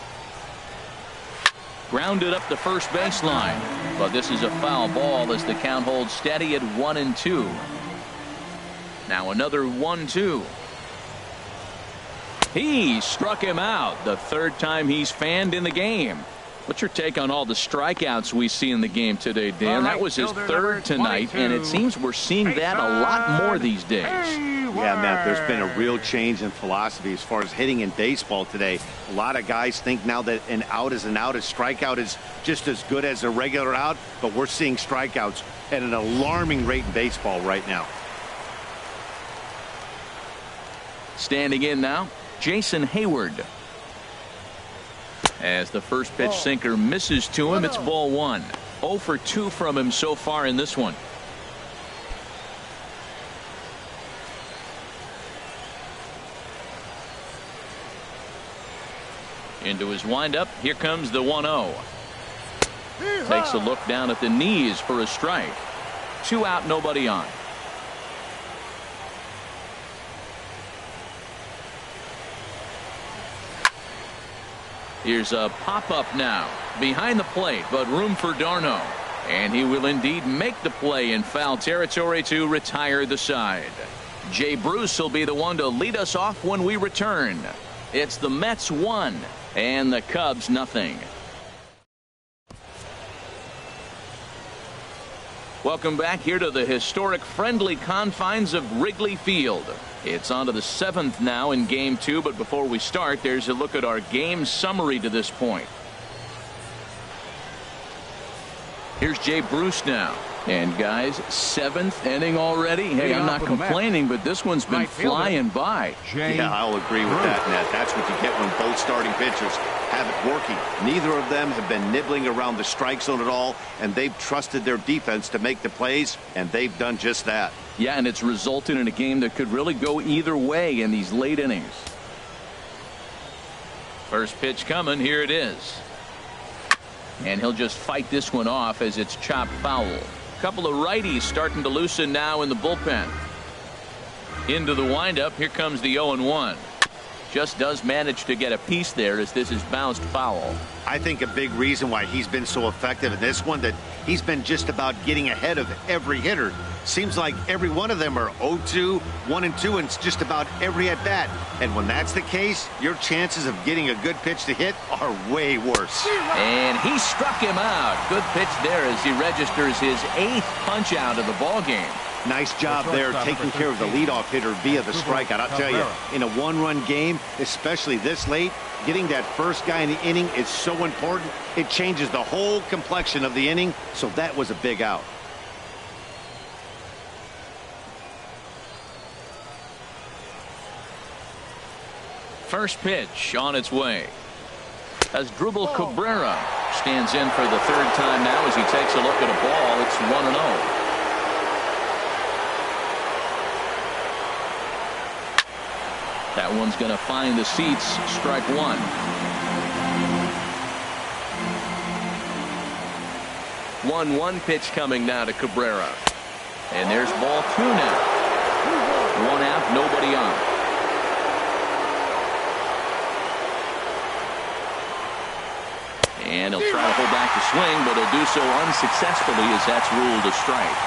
Grounded up the first baseline, but this is a foul ball as the count holds steady at 1-2. Now another 1-2. He struck him out. The third time he's fanned in the game. What's your take on all the strikeouts we see in the game today, Dan? That was his third tonight, and it seems we're seeing that a lot more these days. Yeah, Matt, there's been a real change in philosophy as far as hitting in baseball today. A lot of guys think now that an out is an out. A strikeout is just as good as a regular out, but we're seeing strikeouts at an alarming rate in baseball right now. Standing in now, Jason Hayward. As the first pitch sinker misses to him, it's ball one. 0 for 2 from him so far in this one. Into his windup. Here comes the 1-0. Takes a look down at the knees for a strike. 2 out, nobody on. Here's a pop-up now behind the plate, but room for d'Arnaud, and he will indeed make the play in foul territory to retire the side. Jay Bruce will be the one to lead us off when we return. It's the Mets 1 and the Cubs nothing. Welcome back here to the historic friendly confines of Wrigley Field. It's on to the 7th now in Game 2, but before we start, there's a look at our game summary to this point. Here's Jay Bruce now. And guys, 7th inning already. Hey, I'm not complaining, but this one's been flying by. Yeah, I'll agree with that, Nat. That's what you get when both starting pitchers have it working. Neither of them have been nibbling around the strike zone at all, and they've trusted their defense to make the plays, and they've done just that. Yeah, and it's resulted in a game that could really go either way in these late innings. First pitch coming. Here it is. And he'll just fight this one off as it's chopped foul. Couple of righties starting to loosen now in the bullpen. Into the windup. Here comes the 0-1. Just does manage to get a piece there as this is bounced foul. I think a big reason why he's been so effective in this one, that he's been just about getting ahead of every hitter. Seems like every one of them are 0-2, 1-2, and it's just about every at bat. And when that's the case, your chances of getting a good pitch to hit are way worse. And he struck him out. Good pitch there as he registers his 8th punch out of the ball game. Nice job there taking care of the leadoff hitter via the strikeout. I'll tell you, in a one-run game, especially this late, getting that first guy in the inning is so important. It changes the whole complexion of the inning, so that was a big out. First pitch on its way. As Drupal Cabrera stands in for the 3rd time now as he takes a look at a ball. It's 1-0. That one's going to find the seats. Strike 1. 1-1 pitch coming now to Cabrera. And there's ball 2 now. 1 out, nobody on. And he'll try to hold back the swing, but he'll do so unsuccessfully as that's ruled a strike.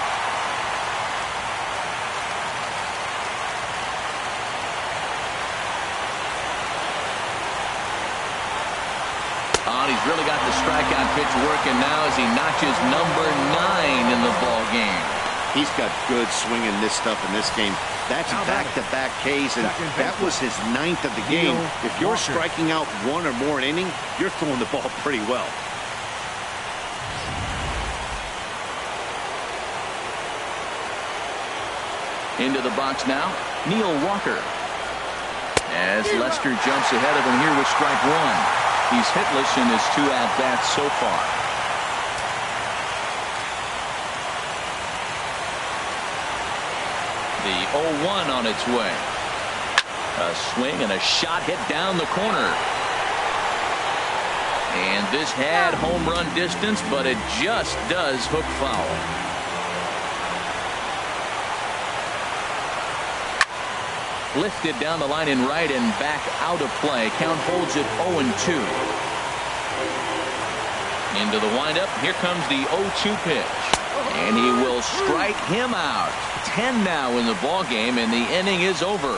He's really got the strikeout pitch working now as he notches number 9 in the ball game. He's got good swing in this stuff in this game. That's back-to-back Ks, and that was his 9th of the game. If you're striking out 1 or more an inning, you're throwing the ball pretty well. Into the box now, Neil Walker. As Lester jumps ahead of him here with strike 1. He's hitless in his 2 at-bats so far. The 0-1 on its way. A swing and a shot hit down the corner. And this had home run distance, but it just does hook foul. Lifted down the line in right and back out of play. Count holds it 0-2. Into the windup. Here comes the 0-2 pitch. And he will strike him out. 10 now in the ball game, and the inning is over.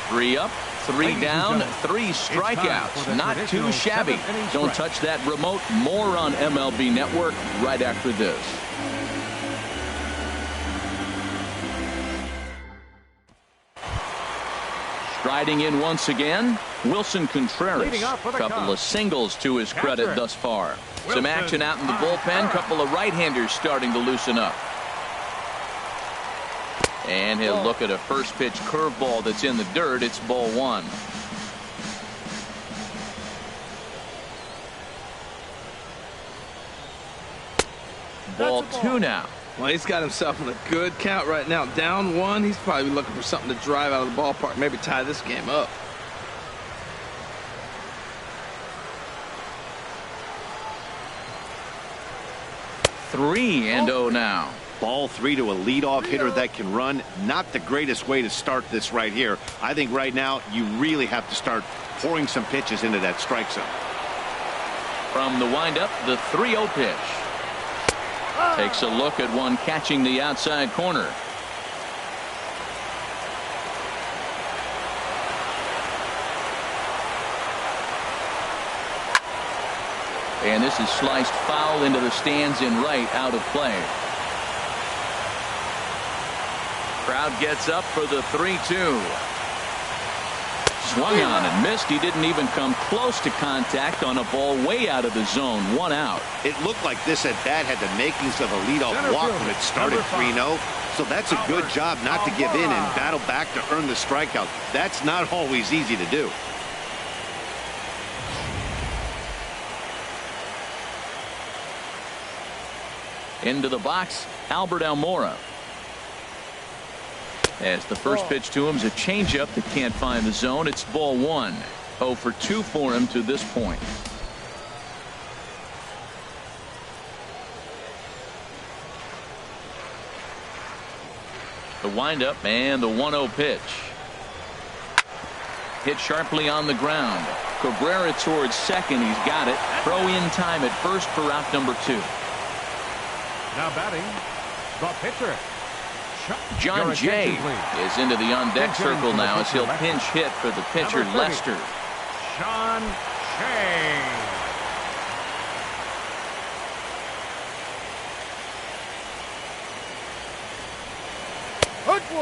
3 up, 3 down, 3 strikeouts. Not too shabby. Don't touch that remote. More on MLB Network right after this. Striding in once again, Wilson Contreras. Leading off for the Couple Cubs, of singles to his credit catcher, thus far. Some Wilson action out in the bullpen. Couple of right-handers starting to loosen up. And he'll look at a first pitch curveball that's in the dirt. It's ball one. Ball two now. Well, he's got himself in a good count right now. Down one, he's probably looking for something to drive out of the ballpark, maybe tie this game up. Three and 0 now. Ball three to a leadoff hitter that can run. Not the greatest way to start this right here. I think right now you really have to start pouring some pitches into that strike zone. From the windup, the 3-0 pitch. Takes a look at one catching the outside corner. And this is sliced foul into the stands in right, out of play. Crowd gets up for the 3-2. Swung on and missed. He didn't even come close to contact on a ball way out of the zone. One out. It looked like this at bat had the makings of a leadoff walk when it started 3-0. So that's a good job not to give in and battle back to earn the strikeout. That's not always easy to do. Into the box, Albert Almora. As the first pitch to him is a changeup that can't find the zone. It's ball one. 0 for 2 for him to this point. The windup and the 1-0 pitch. Hit sharply on the ground. Cabrera towards second. He's got it. Throw in time at first for out number 2. Now batting, the pitcher. John Jay is into the on-deck circle now as he'll pinch hit for the pitcher, Lester. John Jay.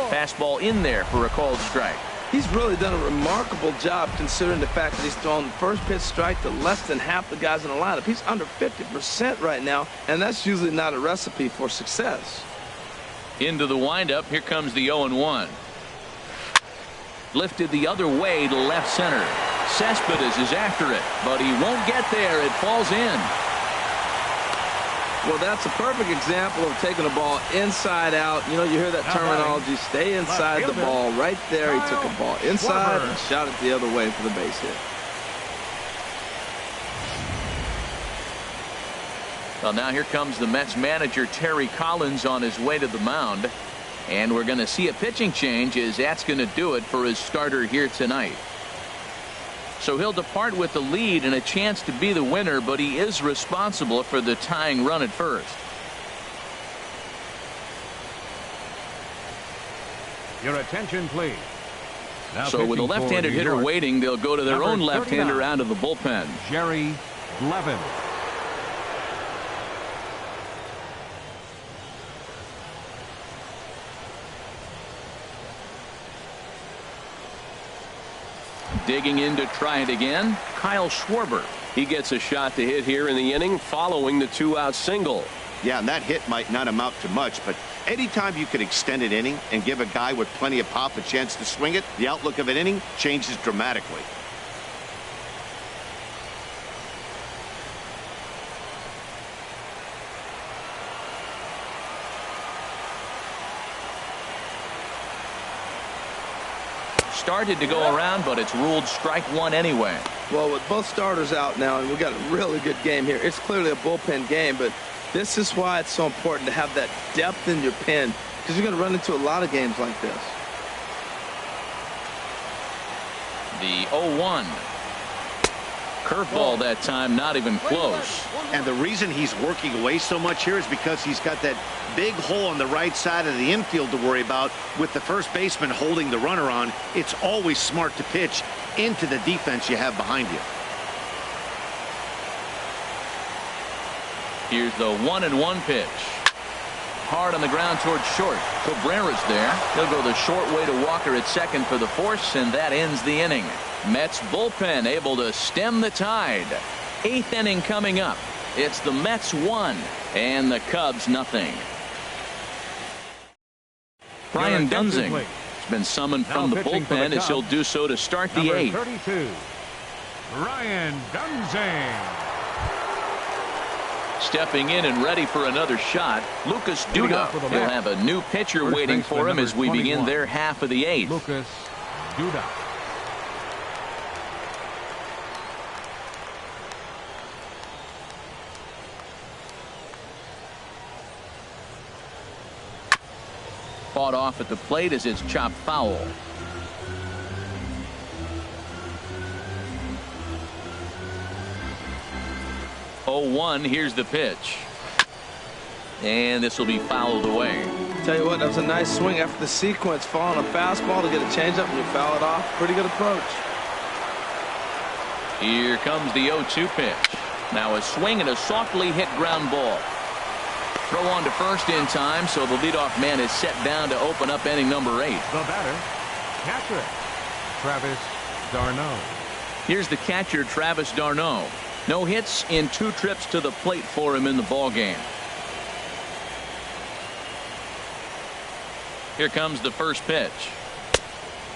Fastball in there for a called strike. He's really done a remarkable job considering the fact that he's thrown the first pitch strike to less than half the guys in the lineup. He's under 50% right now, and that's usually not a recipe for success. Into the windup. Here comes the 0-1. Lifted the other way to left center. Cespedes is after it, but he won't get there. It falls in. Well, that's a perfect example of taking a ball inside out. You know, you hear that terminology, stay inside the ball. Right there, he took a ball inside and shot it the other way for the base hit. Well, now here comes the Mets manager, Terry Collins, on his way to the mound. And we're going to see a pitching change, as that's going to do it for his starter here tonight. So he'll depart with the lead and a chance to be the winner, but he is responsible for the tying run at first. Your attention, please. Now so with a left-handed hitter waiting, they'll go to their own left-hander out of the bullpen. Jerry Levin. Digging in to try it again, Kyle Schwarber. He gets a shot to hit here in the inning following the 2-out single. Yeah, and that hit might not amount to much, but anytime you can extend an inning and give a guy with plenty of pop a chance to swing it, the outlook of an inning changes dramatically. Started to go around, but it's ruled strike one anyway. Well, with both starters out now, and we've got a really good game here. It's clearly a bullpen game, but this is why it's so important to have that depth in your pen, because you're going to run into a lot of games like this. The 0-1. Curveball that time, not even close. And the reason he's working away so much here is because he's got that big hole on the right side of the infield to worry about. With the first baseman holding the runner on, it's always smart to pitch into the defense you have behind you. Here's the 1-1 pitch. hard on the ground towards short. Cabrera's there. He'll go the short way to Walker at second for the force, and that ends the inning. Mets bullpen able to stem the tide. 8th inning coming up. It's the Mets 1 and the Cubs nothing. Brian Dunsing has been summoned from the bullpen as he'll do so to start the 8th. 32, Brian Dunsing. Stepping in and ready for another shot, Lucas Duda. He'll have a new pitcher waiting for him as we begin their half of the 8th. Lucas Duda. Fought off at the plate as it's chopped foul. Oh, 1. Here's the pitch. And this will be fouled away. Tell you what, that was a nice swing after the sequence. Fall on a fastball to get a changeup and you foul it off. Pretty good approach. Here comes the 0-2 pitch. Now a swing and a softly hit ground ball. Throw on to first in time, so the leadoff man is set down to open up inning number 8. The batter, catcher, Travis d'Arnaud. Here's the catcher, Travis d'Arnaud. No hits in 2 trips to the plate for him in the ballgame. Here comes the first pitch.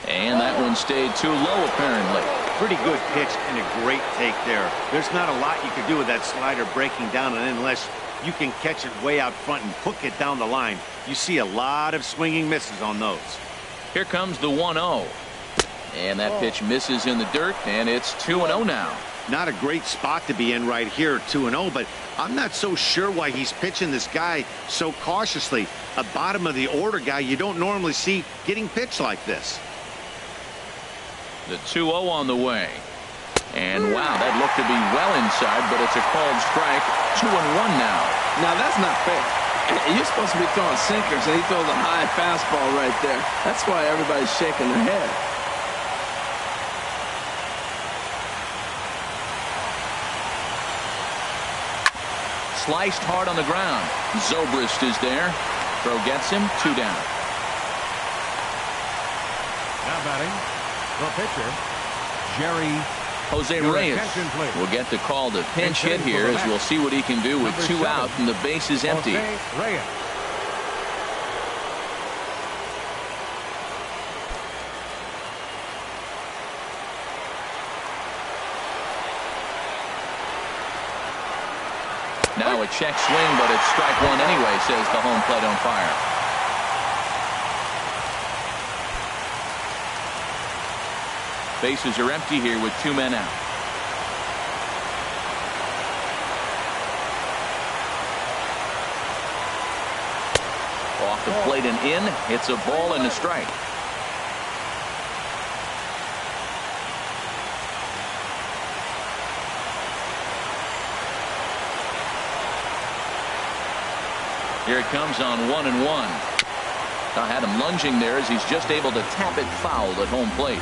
And that one stayed too low, apparently. Pretty good pitch and a great take there. There's not a lot you can do with that slider breaking down, and unless you can catch it way out front and hook it down the line, you see a lot of swinging misses on those. Here comes the 1-0. And that pitch misses in the dirt, and it's 2-0 now. Not a great spot to be in right here, 2-0, but I'm not so sure why he's pitching this guy so cautiously. A bottom of the order guy you don't normally see getting pitched like this. The 2-0 on the way. And wow, that looked to be well inside, but it's a called strike. 2-1 now. Now that's not fair. You're supposed to be throwing sinkers, and he throws a high fastball right there. That's why everybody's shaking their head. Sliced hard on the ground. Zobrist is there. Throw gets him. 2 down. Now batting, the pitcher, Jerry. Jose Reyes will get the call to pinch hit here as we'll see what he can do with 2 out and the base is empty. Reyes. Now a check swing, but it's strike 1 anyway, says the home plate umpire. Bases are empty here with 2 men out. Off the plate and in. It's a ball and a strike. Here it comes on 1-1. I had him lunging there as he's just able to tap it foul at home plate.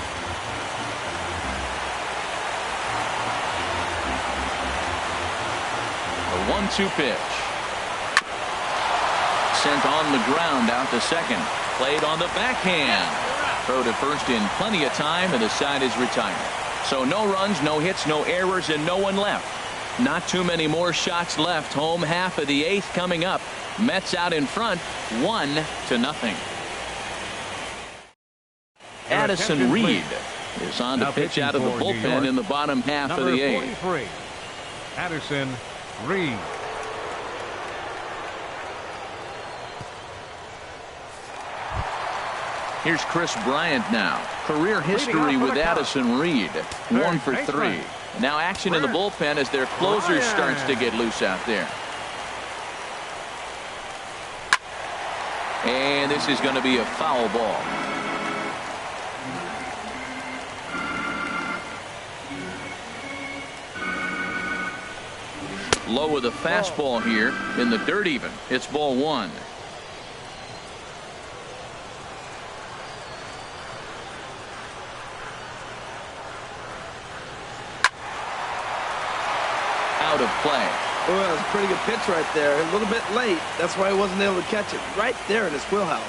The 1-2 pitch. Sent on the ground out to second. Played on the backhand. Throw to first in plenty of time, and the side is retired. So no runs, no hits, no errors, and no one left. Not too many more shots left. Home half of the 8th coming up. Mets out in front, 1-0. Addison Reed is on to pitch out of the bullpen in the bottom half of the 8th. 43, Addison Reed. Here's Chris Bryant now. Career history with Addison Reed. 1 for 3. Now action in the bullpen as their closer starts to get loose out there. And this is going to be a foul ball. Low with a fastball here in the dirt even. It's ball 1. Out of play. Well, it was a pretty good pitch right there. A little bit late. That's why he wasn't able to catch it. Right there in his wheelhouse.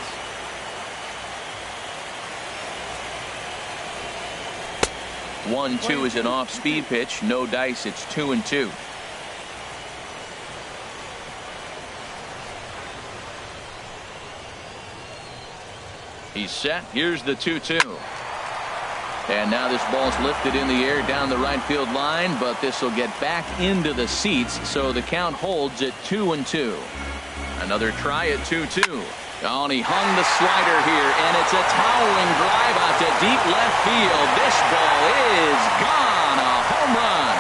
1-2 is an off-speed pitch. No dice. It's 2-2. He's set. Here's the 2-2. And now this ball's lifted in the air down the right field line, but this will get back into the seats, so the count holds at 2-2. Another try at 2-2. Oh, and he hung the slider here, and it's a towering drive out to deep left field. This ball is gone. A home run.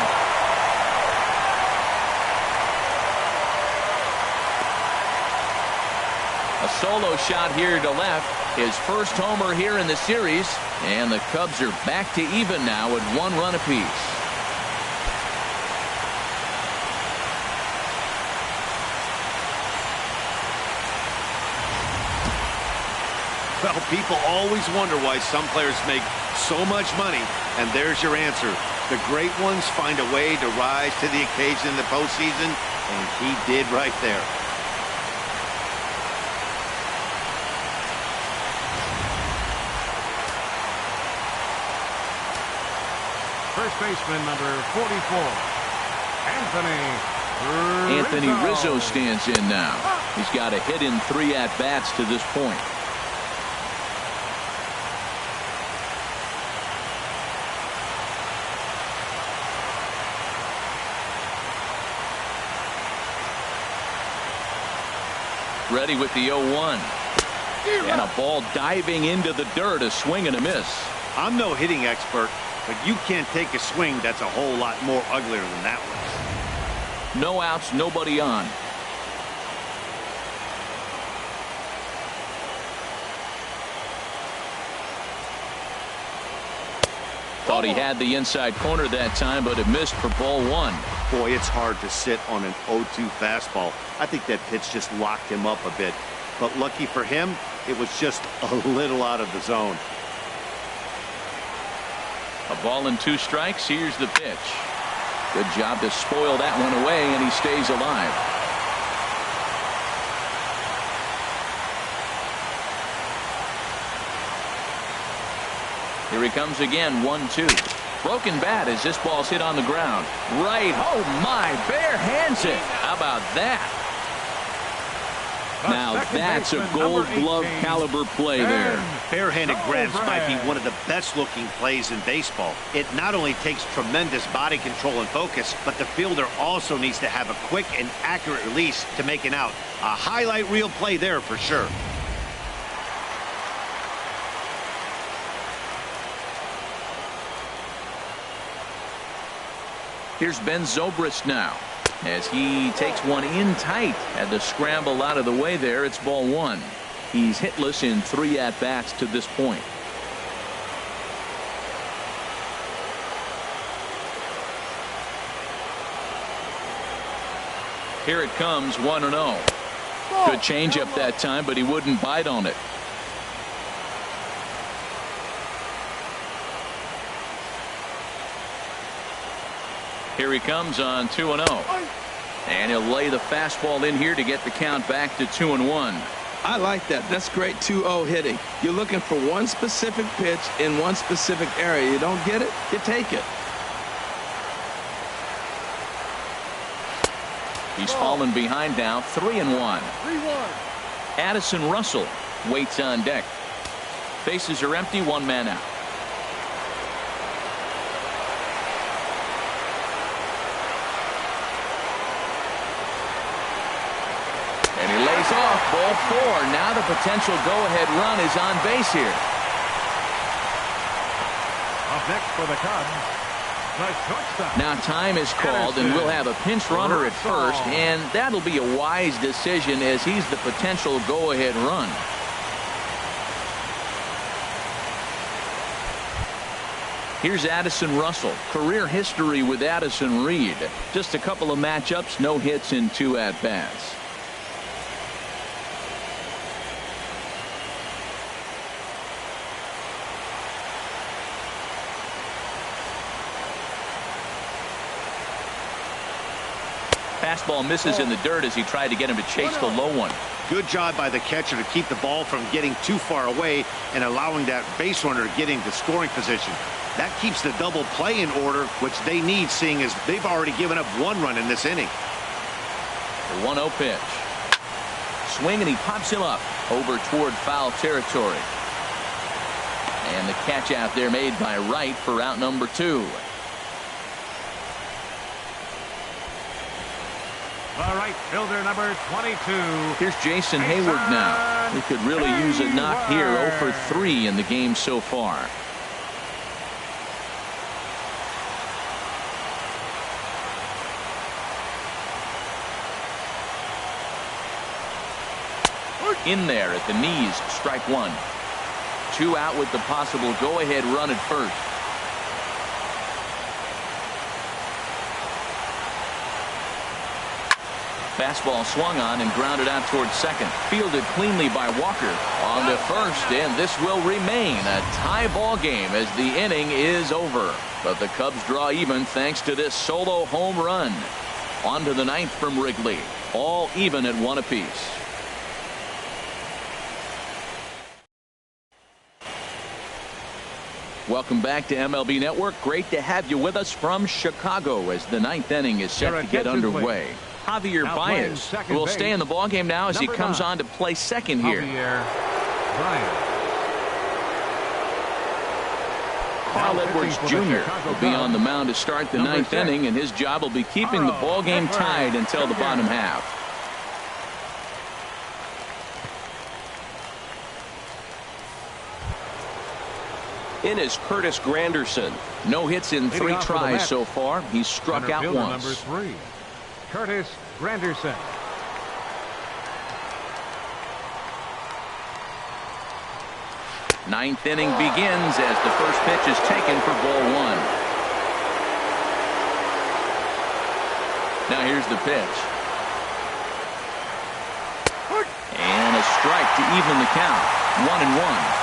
A solo shot here to left. His first homer here in the series, and the Cubs are back to even now at 1 run apiece. Well, people always wonder why some players make so much money, and there's your answer. The great ones find a way to rise to the occasion in the postseason, and he did right there. First baseman, number 44, Anthony Rizzo stands in now. He's got a hit in 3 at-bats to this point. Ready with the 0-1. And a ball diving into the dirt, a swing and a miss. I'm no hitting expert, but you can't take a swing that's a whole lot more uglier than that one. No outs, nobody on. Thought he had the inside corner that time, but it missed for ball 1. Boy, it's hard to sit on an 0-2 fastball. I think that pitch just locked him up a bit. But lucky for him, it was just a little out of the zone. A ball and 2 strikes. Here's the pitch. Good job to spoil that one away, and he stays alive. Here he comes again, 1-2. Broken bat as this ball's hit on the ground. Right. Oh, my. Bare hands it. How about that? Now that's a gold glove caliber play there. Barehanded grabs might be one of the best looking plays in baseball. It not only takes tremendous body control and focus, but the fielder also needs to have a quick and accurate release to make an out. A highlight reel play there for sure. Here's Ben Zobrist now as he takes one in tight. Had to scramble out of the way there. It's ball 1. He's hitless in 3 at-bats to this point. Here it comes, 1-0. Good changeup that time, but he wouldn't bite on it. Here he comes on 2-0. And he'll lay the fastball in here to get the count back to 2-1. I like that. That's great 2-0 hitting. You're looking for one specific pitch in one specific area. You don't get it, you take it. He's fallen behind now, 3-1. Addison Russell waits on deck. Bases are empty, 1 man out. And he lays off, ball 4. Now the potential go-ahead run is on base here. Up next for the Cubs, the shortstop. Now time is called, and we'll have a pinch runner at first, and that'll be a wise decision as he's the potential go-ahead run. Here's Addison Russell. Career history with Addison Reed. Just a couple of matchups, no hits in 2 at-bats. fastball misses in the dirt as he tried to get him to chase the low one. Good job by the catcher to keep the ball from getting too far away and allowing that base runner to get into scoring position. That keeps the double play in order, which they need, seeing as they've already given up 1 run in this inning. The 1-0 pitch. Swing, and he pops him up over toward foul territory. And the catch out there made by Wright for out number 2. The right fielder, number 22. Here's Jason Hayward now. He could really use a knock here. 0 for 3 in the game so far. In there at the knees, strike 1. 2 out with the possible go-ahead run at first. Fastball swung on and grounded out towards second. Fielded cleanly by Walker. On to first, and this will remain a tie ball game as the inning is over. But the Cubs draw even thanks to this solo home run. On to the 9th from Wrigley. All even at 1 apiece. Welcome back to MLB Network. Great to have you with us from Chicago as the 9th inning is set to get underway. Javier Baez will stay in the ballgame now as he comes on to play second here. Carl Edwards Jr. will be on the mound to start the 9th inning, and his job will be keeping the ballgame tied until the bottom half. In is Curtis Granderson. No hits in 3 tries so far. He's struck out once. Number 3, Curtis Granderson. Ninth inning begins as the first pitch is taken for ball 1. Now here's the pitch. And a strike to even the count. 1-1.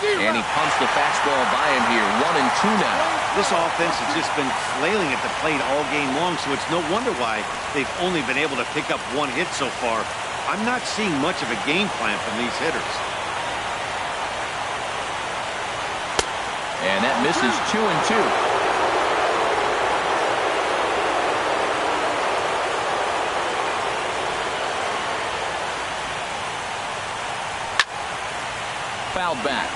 And he pumps the fastball by him here. 1-2 now. This offense has just been flailing at the plate all game long, so it's no wonder why they've only been able to pick up 1 hit so far. I'm not seeing much of a game plan from these hitters. And that misses. 2-2. Fouled back.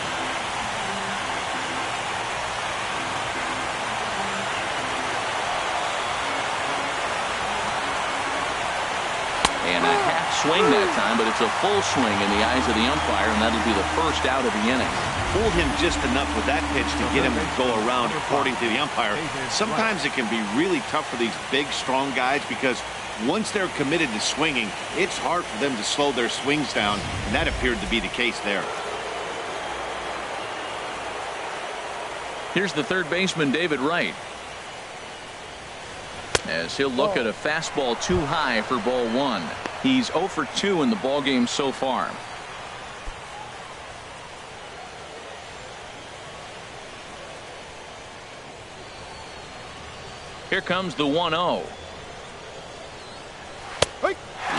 And a half swing that time, but it's a full swing in the eyes of the umpire, and that'll be the first out of the inning. Fooled him just enough with that pitch to get him to go around, according to the umpire. Sometimes it can be really tough for these big, strong guys because once they're committed to swinging, it's hard for them to slow their swings down, and that appeared to be the case there. Here's the third baseman, David Wright, as he'll look at a fastball too high for ball 1. He's 0 for 2 in the ballgame so far. Here comes the 1-0.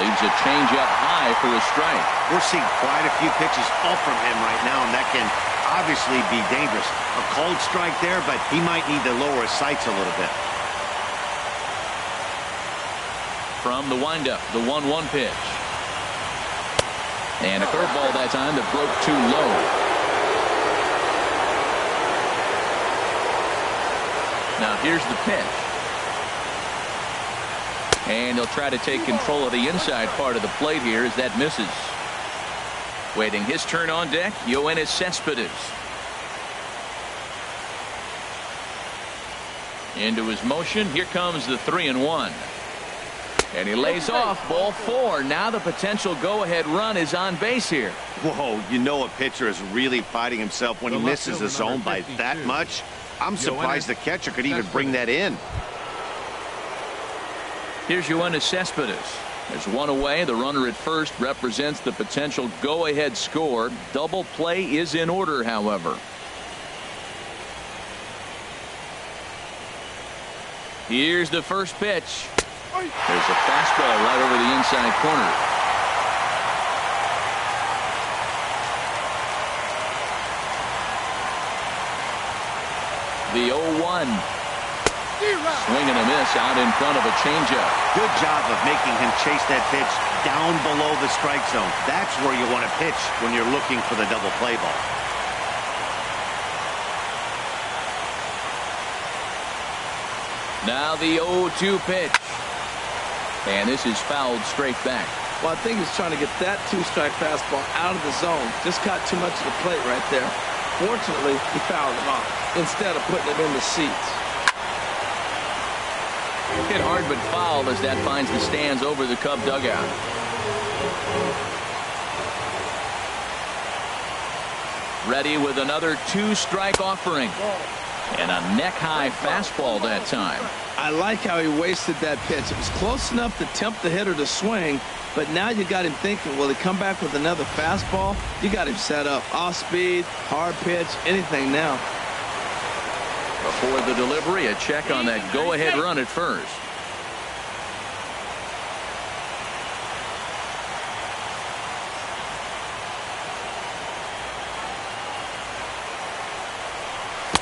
Leaves a changeup high for a strike. We're seeing quite a few pitches up from him right now, and that can obviously be dangerous. A cold strike there, but he might need to lower his sights a little bit. From the windup, the 1-1 pitch. And a curveball that time that broke too low. Now here's the pitch. And he'll try to take control of the inside part of the plate here as that misses. Waiting his turn on deck, Yoenis Cespedes. Into his motion. Here comes the 3-1. And he lays off ball 4. Now the potential go-ahead run is on base here. Whoa, you know a pitcher is really fighting himself when he misses his zone by that much. I'm surprised the catcher could even bring that in. Here's Yoenis Cespedes. There's one away. The runner at first represents the potential go-ahead score. Double play is in order, however. Here's the first pitch. There's a fastball right over the inside corner. The 0-1. Swing and a miss out in front of a changeup. Good job of making him chase that pitch down below the strike zone. That's where you want to pitch when you're looking for the double play ball. Now the 0-2 pitch. And this is fouled straight back. Well, I think he's trying to get that two-strike fastball out of the zone. Just caught too much of the plate right there. Fortunately, he fouled it off instead of putting it in the seats. Hit hard but fouled as that finds the stands over the Cub dugout. Ready with another two-strike offering. And a neck-high fastball that time. I like how he wasted that pitch. It was close enough to tempt the hitter to swing, but now you got him thinking, will he come back with another fastball? You got him set up. Off speed, hard pitch, anything now. Before the delivery, a check on that go-ahead run at first.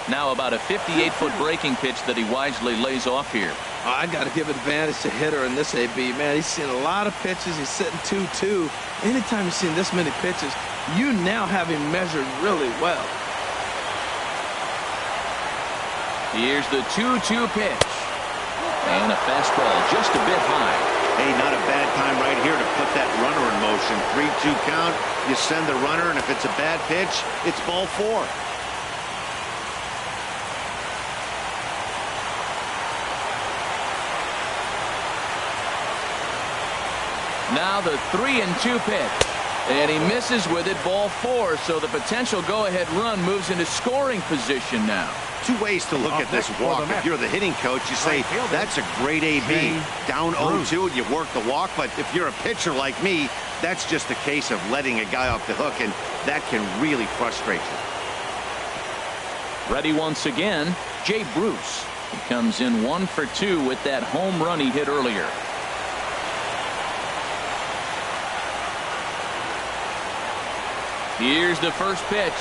Now about a 58-foot breaking pitch that he wisely lays off here. I got to give advantage to hitter in this AB, man. He's seen a lot of pitches. He's sitting 2-2. Anytime you've seen this many pitches, you now have him measured really well. Here's the 2-2 pitch. And a fastball just a bit high. Hey, not a bad time right here to put that runner in motion. 3-2 count. You send the runner, and if it's a bad pitch, it's ball 4. Now the 3-2 pitch. And he misses with it, ball 4. So the potential go-ahead run moves into scoring position now. Two ways to look at this walk. If you're the hitting coach, you say, that's a great AB. Down 0-2, you work the walk. But if you're a pitcher like me, that's just a case of letting a guy off the hook, and that can really frustrate you. Ready once again, Jay Bruce. He comes in 1 for 2 with that home run he hit earlier. Here's the first pitch.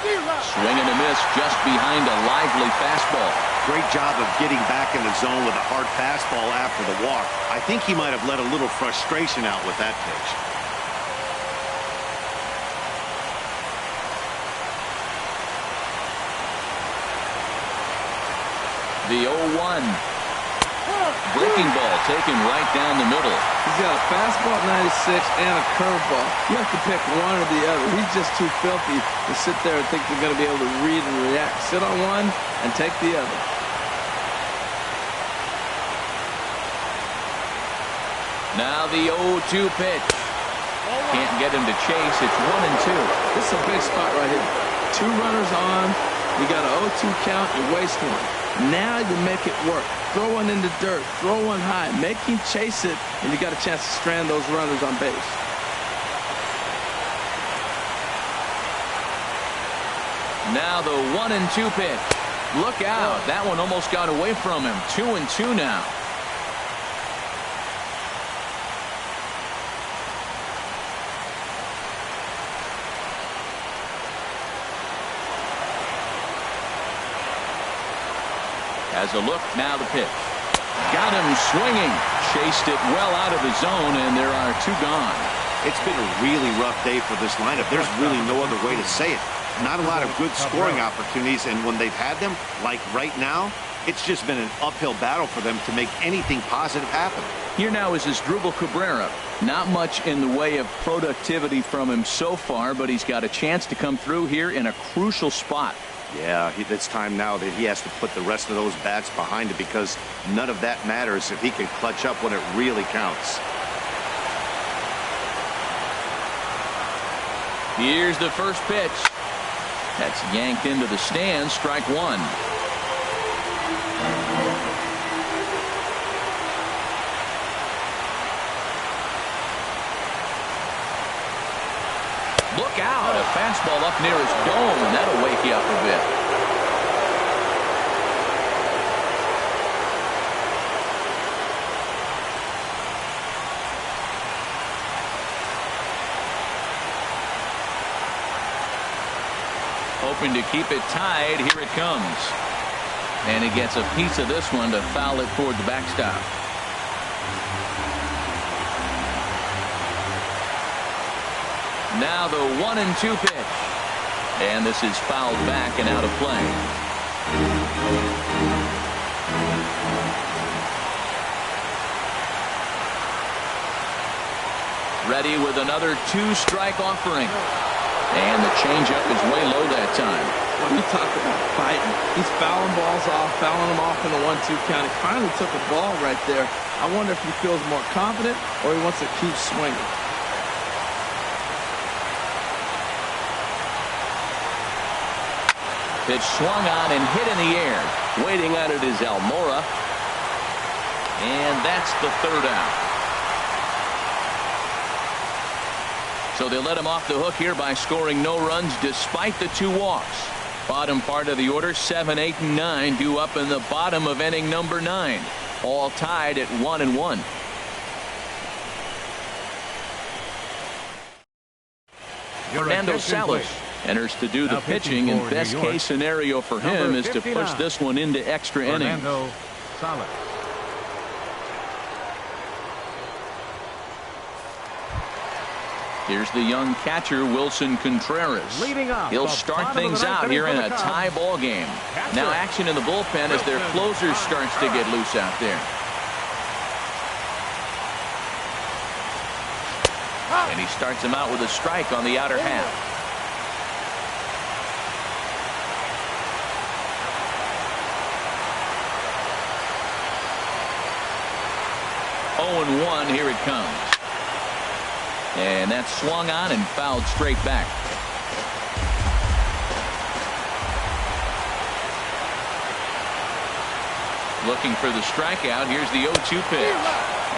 Swing and a miss just behind a lively fastball. Great job of getting back in the zone with a hard fastball after the walk. I think he might have let a little frustration out with that pitch. The 0-1. Breaking ball taken right down the middle. He's got a fastball at 96 and a curveball. You have to pick one or the other. He's just too filthy to sit there and think they're going to be able to read and react. Sit on one and take the other. Now the 0-2 pitch. Can't get him to chase. It's 1-2. This is a big spot right here. 2 runners on. You got an 0-2 count. You waste one. Now you make it work. Throw one in the dirt. Throw one high. Make him chase it, and you got a chance to strand those runners on base. Now the 1-2 pitch. Look out. That one almost got away from him. 2-2 now. As a look, now the pitch. Got him swinging. Chased it well out of the zone, and there are 2 gone. It's been a really rough day for this lineup. There's really no other way to say it. Not a lot of good scoring opportunities, and when they've had them, like right now, it's just been an uphill battle for them to make anything positive happen. Here now is Asdrubal Cabrera. Not much in the way of productivity from him so far, but he's got a chance to come through here in a crucial spot. Yeah, it's time now that he has to put the rest of those bats behind it, because none of that matters if he can clutch up when it really counts. Here's the first pitch. That's yanked into the stands. Strike 1. A fastball up near his dome, and that'll wake you up a bit. Hoping to keep it tied. Here it comes. And he gets a piece of this one to foul it toward the backstop. Now the 1-2 pitch. And this is fouled back and out of play. Ready with another 2-strike offering. And the changeup is way low that time. When you talk about fighting, he's fouling balls off, fouling them off in the 1-2 count. He finally took a ball right there. I wonder if he feels more confident or he wants to keep swinging. Pitch swung on and hit in the air. Waiting on it is Almora. And that's the 3rd out. So they let him off the hook here by scoring no runs despite the 2 walks. Bottom part of the order, 7, 8, and 9 due up in the bottom of inning number 9. All tied at 1-1. Fernando Salas enters to do the pitching, and best case scenario for him is to push this one into extra innings. Fernando Salas. Here's the young catcher, Wilson Contreras. He'll start things out here in a tie ball game. Now action in the bullpen as their closer starts to get loose out there. And he starts him out with a strike on the outer half. Oh, 0-1, here it comes. And that's swung on and fouled straight back. Looking for the strikeout. Here's the 0-2 pitch.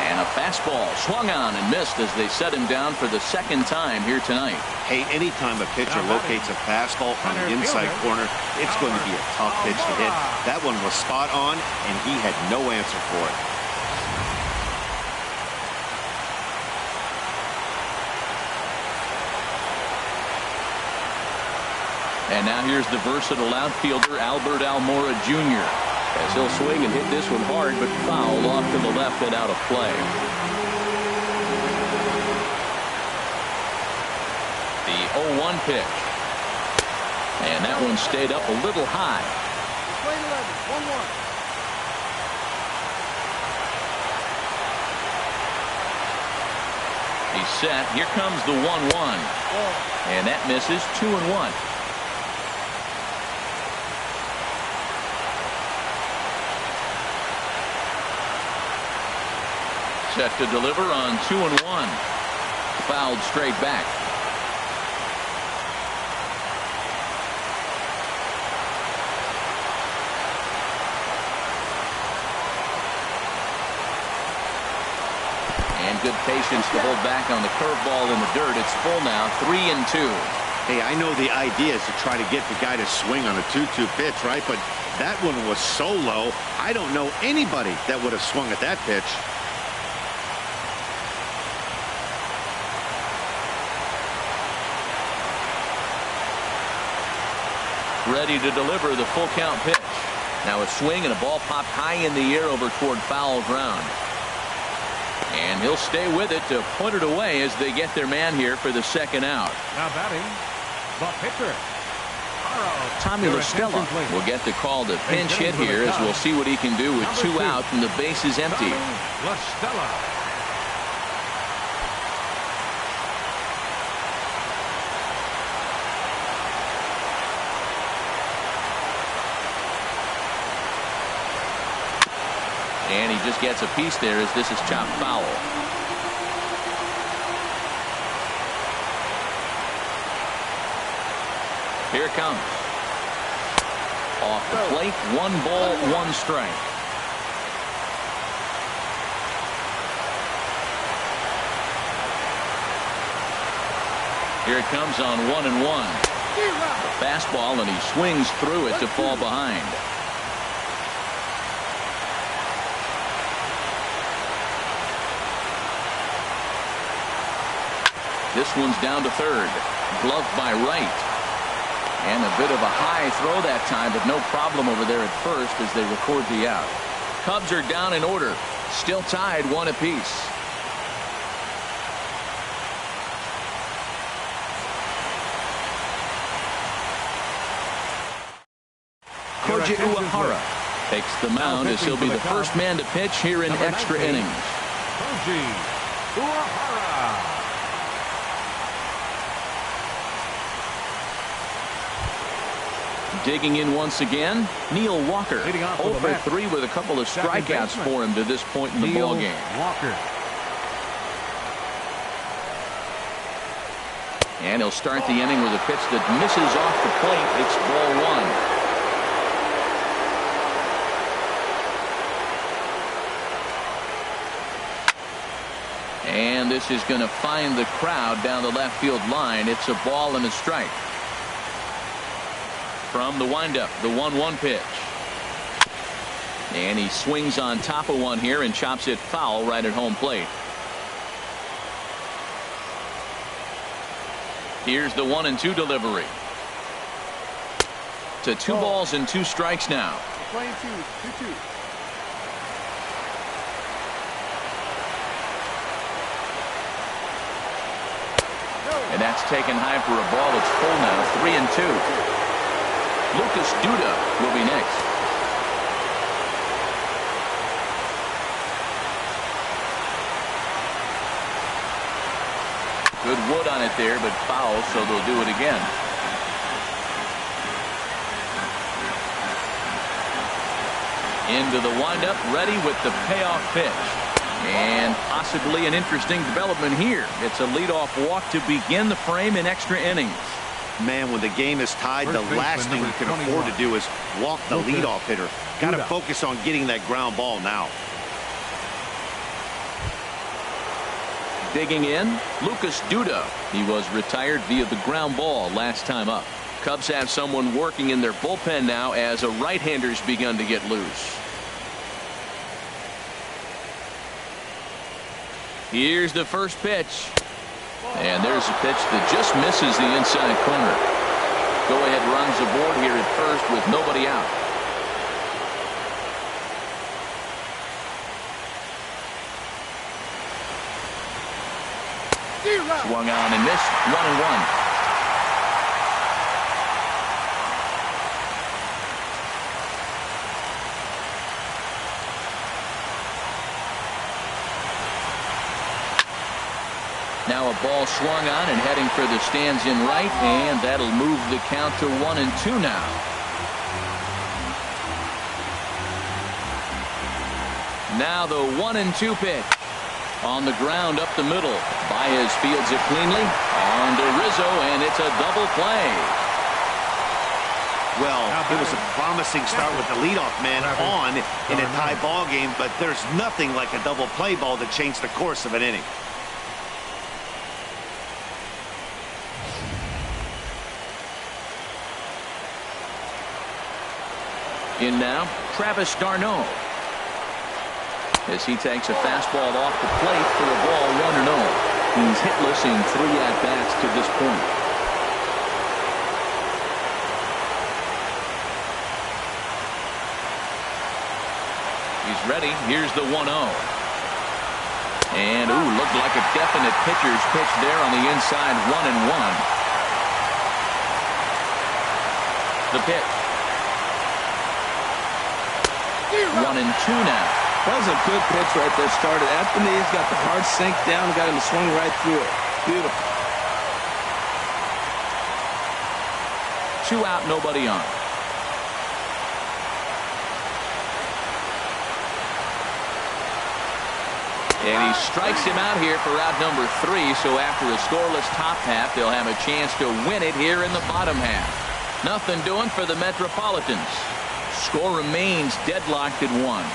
And a fastball swung on and missed as they set him down for the 2nd time here tonight. Hey, anytime a pitcher locates a fastball on the inside corner, it's going to be a tough pitch to hit. That one was spot on, and he had no answer for it. And now here's the versatile outfielder, Albert Almora Jr. As he'll swing and hit this one hard, but foul off to the left and out of play. The 0-1 pitch. And that one stayed up a little high. He's set. Here comes the 1-1. And that misses. 2-1. Set to deliver on 2-1. Fouled straight back. And good patience to hold back on the curveball in the dirt. It's full now, 3-2. Hey, I know the idea is to try to get the guy to swing on a 2-2 pitch, right? But that one was so low, I don't know anybody that would have swung at that pitch. Ready to deliver the full count pitch. Now a swing and a ball popped high in the air over toward foul ground. And he'll stay with it to put it away as they get their man here for the 2nd out. Now batting, the pitcher. Tommy LaStella will get the call to pinch hit here as we'll see what he can do with 2 out and the base is empty. LaStella. And he just gets a piece there as this is chopped foul. Here it comes. Off the plate, 1 ball, 1 strike. Here it comes on 1-1. A fastball, and he swings through it to fall behind. This one's down to third. Gloved by Wright. And a bit of a high throw that time, but no problem over there at first as they record the out. Cubs are down in order. Still tied 1 apiece. Koji Uehara takes the mound as he'll be the first man to pitch here in extra innings. Koji Uehara. Digging in once again, Neil Walker. 0 for 3 with a couple of strikeouts for him to this point in the ball game. Walker. And he'll start the inning with a pitch that misses off the plate. It's ball 1. And this is going to find the crowd down the left field line. It's a ball and a strike. From the windup, the 1-1 pitch. And he swings on top of one here and chops it foul right at home plate. Here's the 1-2 delivery. To 2 balls and 2 strikes now. Playing 2-2. And that's taken high for a ball. It's full now. 3-2. Lucas Duda will be next. Good wood on it there, but foul, so they'll do it again. Into the windup, ready with the payoff pitch. And possibly an interesting development here. It's a leadoff walk to begin the frame in extra innings. Man, when the game is tied, the last thing you can afford to do is walk the leadoff hitter. Got to focus on getting that ground ball now. Digging in, Lucas Duda. He was retired via the ground ball last time up. Cubs have someone working in their bullpen now as a right-hander's begun to get loose. Here's the first pitch. And there's a pitch that just misses the inside corner. Go-ahead runs aboard here at first with nobody out. Swung on and missed. 1-1. Now a ball swung on and heading for the stands in right, and that'll move the count to 1-2 now. Now the 1-2 pitch. On the ground up the middle. Baez fields it cleanly. On to Rizzo, and it's a double play. Well, it was a promising start with the leadoff man on in a tie ball game, but there's nothing like a double play ball to change the course of an inning. In now, Travis d'Arnaud. As he takes a fastball off the plate for a ball 1-0. He's hitless in 3 at-bats to this point. He's ready. Here's the 1-0. And, looked like a definite pitcher's pitch there on the inside. 1-1. The pitch. 1-2 now. That was a good pitch right there. Started at the knees, got the hard sink down, got him to swing right through it. Beautiful. 2 out, nobody on. And he strikes him out here for out number 3. So after a scoreless top half, they'll have a chance to win it here in the bottom half. Nothing doing for the Metropolitans. Score remains deadlocked at 1.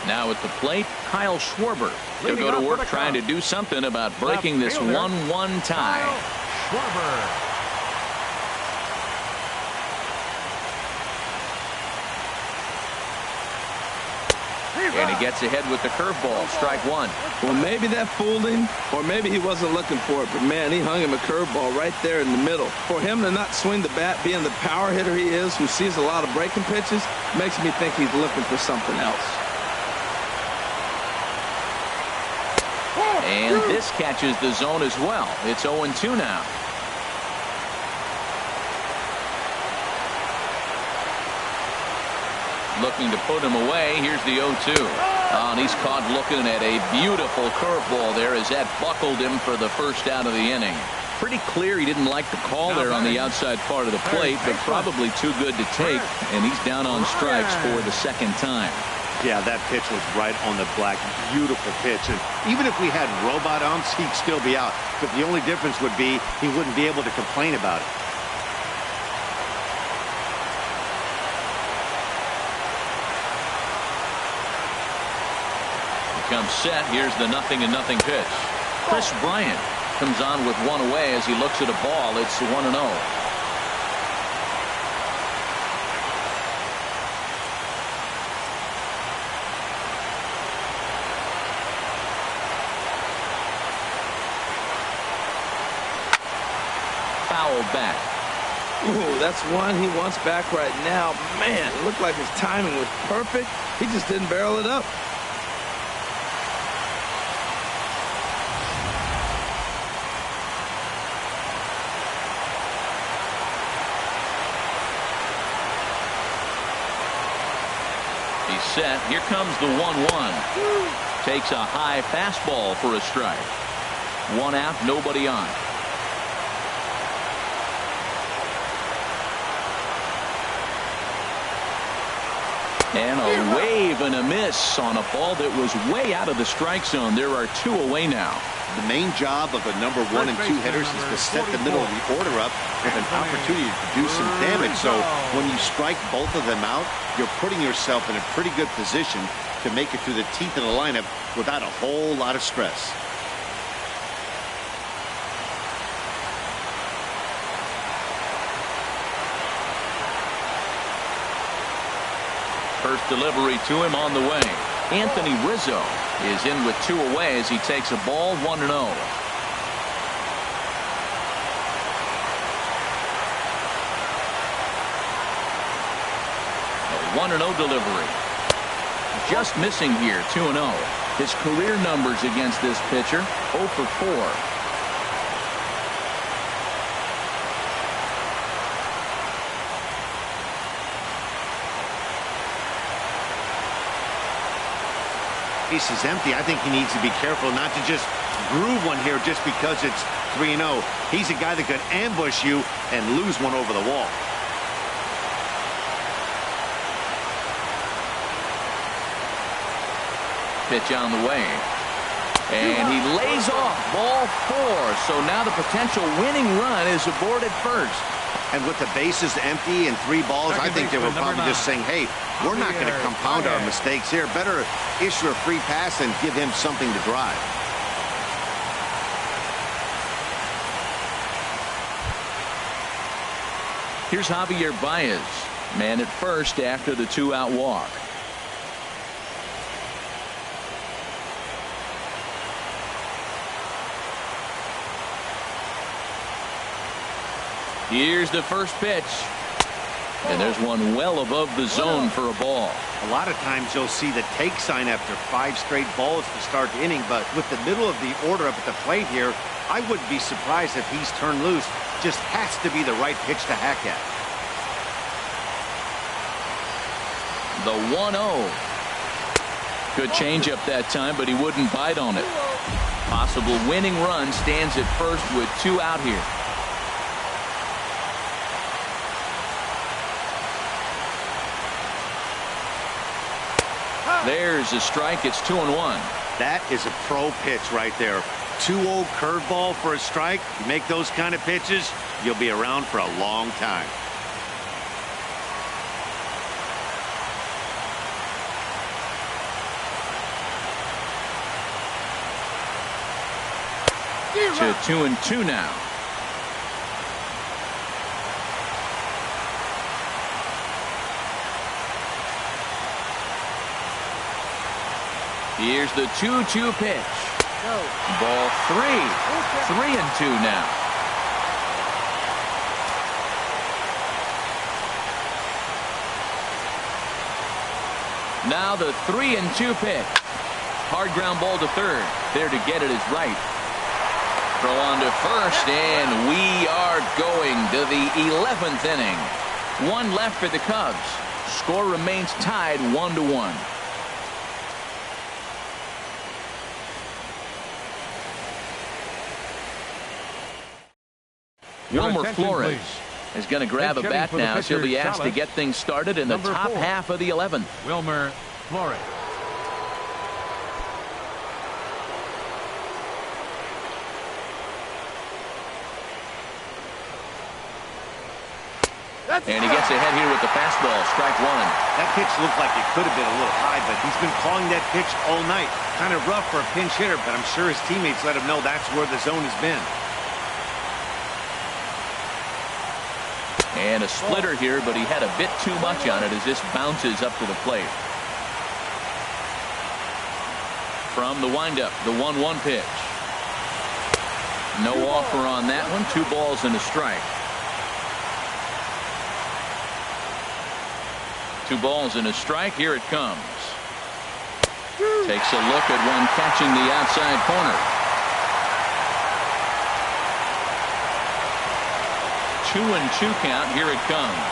Now at the plate, Kyle Schwarber. He'll go to work trying to do something about breaking this 1-1 tie. Schwarber. And he gets ahead with the curveball. Strike one. Well, maybe that fooled him, or maybe he wasn't looking for it. But, man, he hung him a curveball right there in the middle. For him to not swing the bat, being the power hitter he is, who sees a lot of breaking pitches, makes me think he's looking for something else. And this catches the zone as well. It's 0-2 now. Looking to put him away. Here's the 0-2. And he's caught looking at a beautiful curveball there as that buckled him for the first out of the inning. Pretty clear he didn't like the call there on the outside part of the plate, but probably too good to take, and he's down on strikes for the second time. Yeah, that pitch was right on the black. Beautiful pitch. And even if we had robot umps, he'd still be out. But the only difference would be he wouldn't be able to complain about it. Comes set. Here's the 0-0 pitch. Chris Bryant comes on with one away as he looks at a ball. It's 1-0. Foul back. Ooh, that's one he wants back right now. Man, it looked like his timing was perfect. He just didn't barrel it up. Set. Here comes the 1-1. Takes a high fastball for a strike. One out, nobody on. And a wave and a miss on a ball that was way out of the strike zone. There are two away now. The main job of a number 1 and 2 hitters is to set the middle of the order up with an opportunity to do some damage. So when you strike both of them out, you're putting yourself in a pretty good position to make it through the teeth of the lineup without a whole lot of stress. First delivery to him on the way. Anthony Rizzo is in with two away as he takes a ball 1-0. A 1-0 delivery. Just missing here, 2-0. His career numbers against this pitcher, 0 for 4. Base is empty. I think he needs to be careful not to just groove one here just because it's 3-0. He's a guy that could ambush you and lose one over the wall. Pitch on the way. And he lays off ball 4. So now the potential winning run is aboard at first. And with the bases empty and 3 balls, I think they were probably just saying, hey, we're not going to compound our mistakes here. Better issue a free pass and give him something to drive. Here's Javier Baez, man at first after the 2-out walk. Here's the first pitch. And there's one well above the zone for a ball. A lot of times you'll see the take sign after 5 straight balls to start the inning, but with the middle of the order up at the plate here, I wouldn't be surprised if he's turned loose. Just has to be the right pitch to hack at. The 1-0. Good changeup that time, but he wouldn't bite on it. Possible winning run stands at first with 2 out here. There's a strike. It's 2-1. That is a pro pitch right there. 2-0 curveball for a strike. You make those kind of pitches, you'll be around for a long time. to 2-2 now. Here's the 2-2 pitch. Ball 3. 3-2 now. Now the 3-2 pitch. Hard ground ball to third. There to get it is right. Throw on to first, and we are going to the 11th inning. One left for the Cubs. Score remains tied 1-1. Wilmer Flores is going to grab a bat now. So he'll be asked to get things started in the top half of the 11th. Wilmer Flores. And he gets ahead here with the fastball. Strike one. That pitch looked like it could have been a little high, but he's been calling that pitch all night. Kind of rough for a pinch hitter, but I'm sure his teammates let him know that's where the zone has been. And a splitter here, but he had a bit too much on it as this bounces up to the plate. From the windup, the 1-1 pitch. No offer on that one. 2 balls and a strike. 2 balls and a strike. Here it comes. Takes a look at one catching the outside corner. 2-2 count. Here it comes.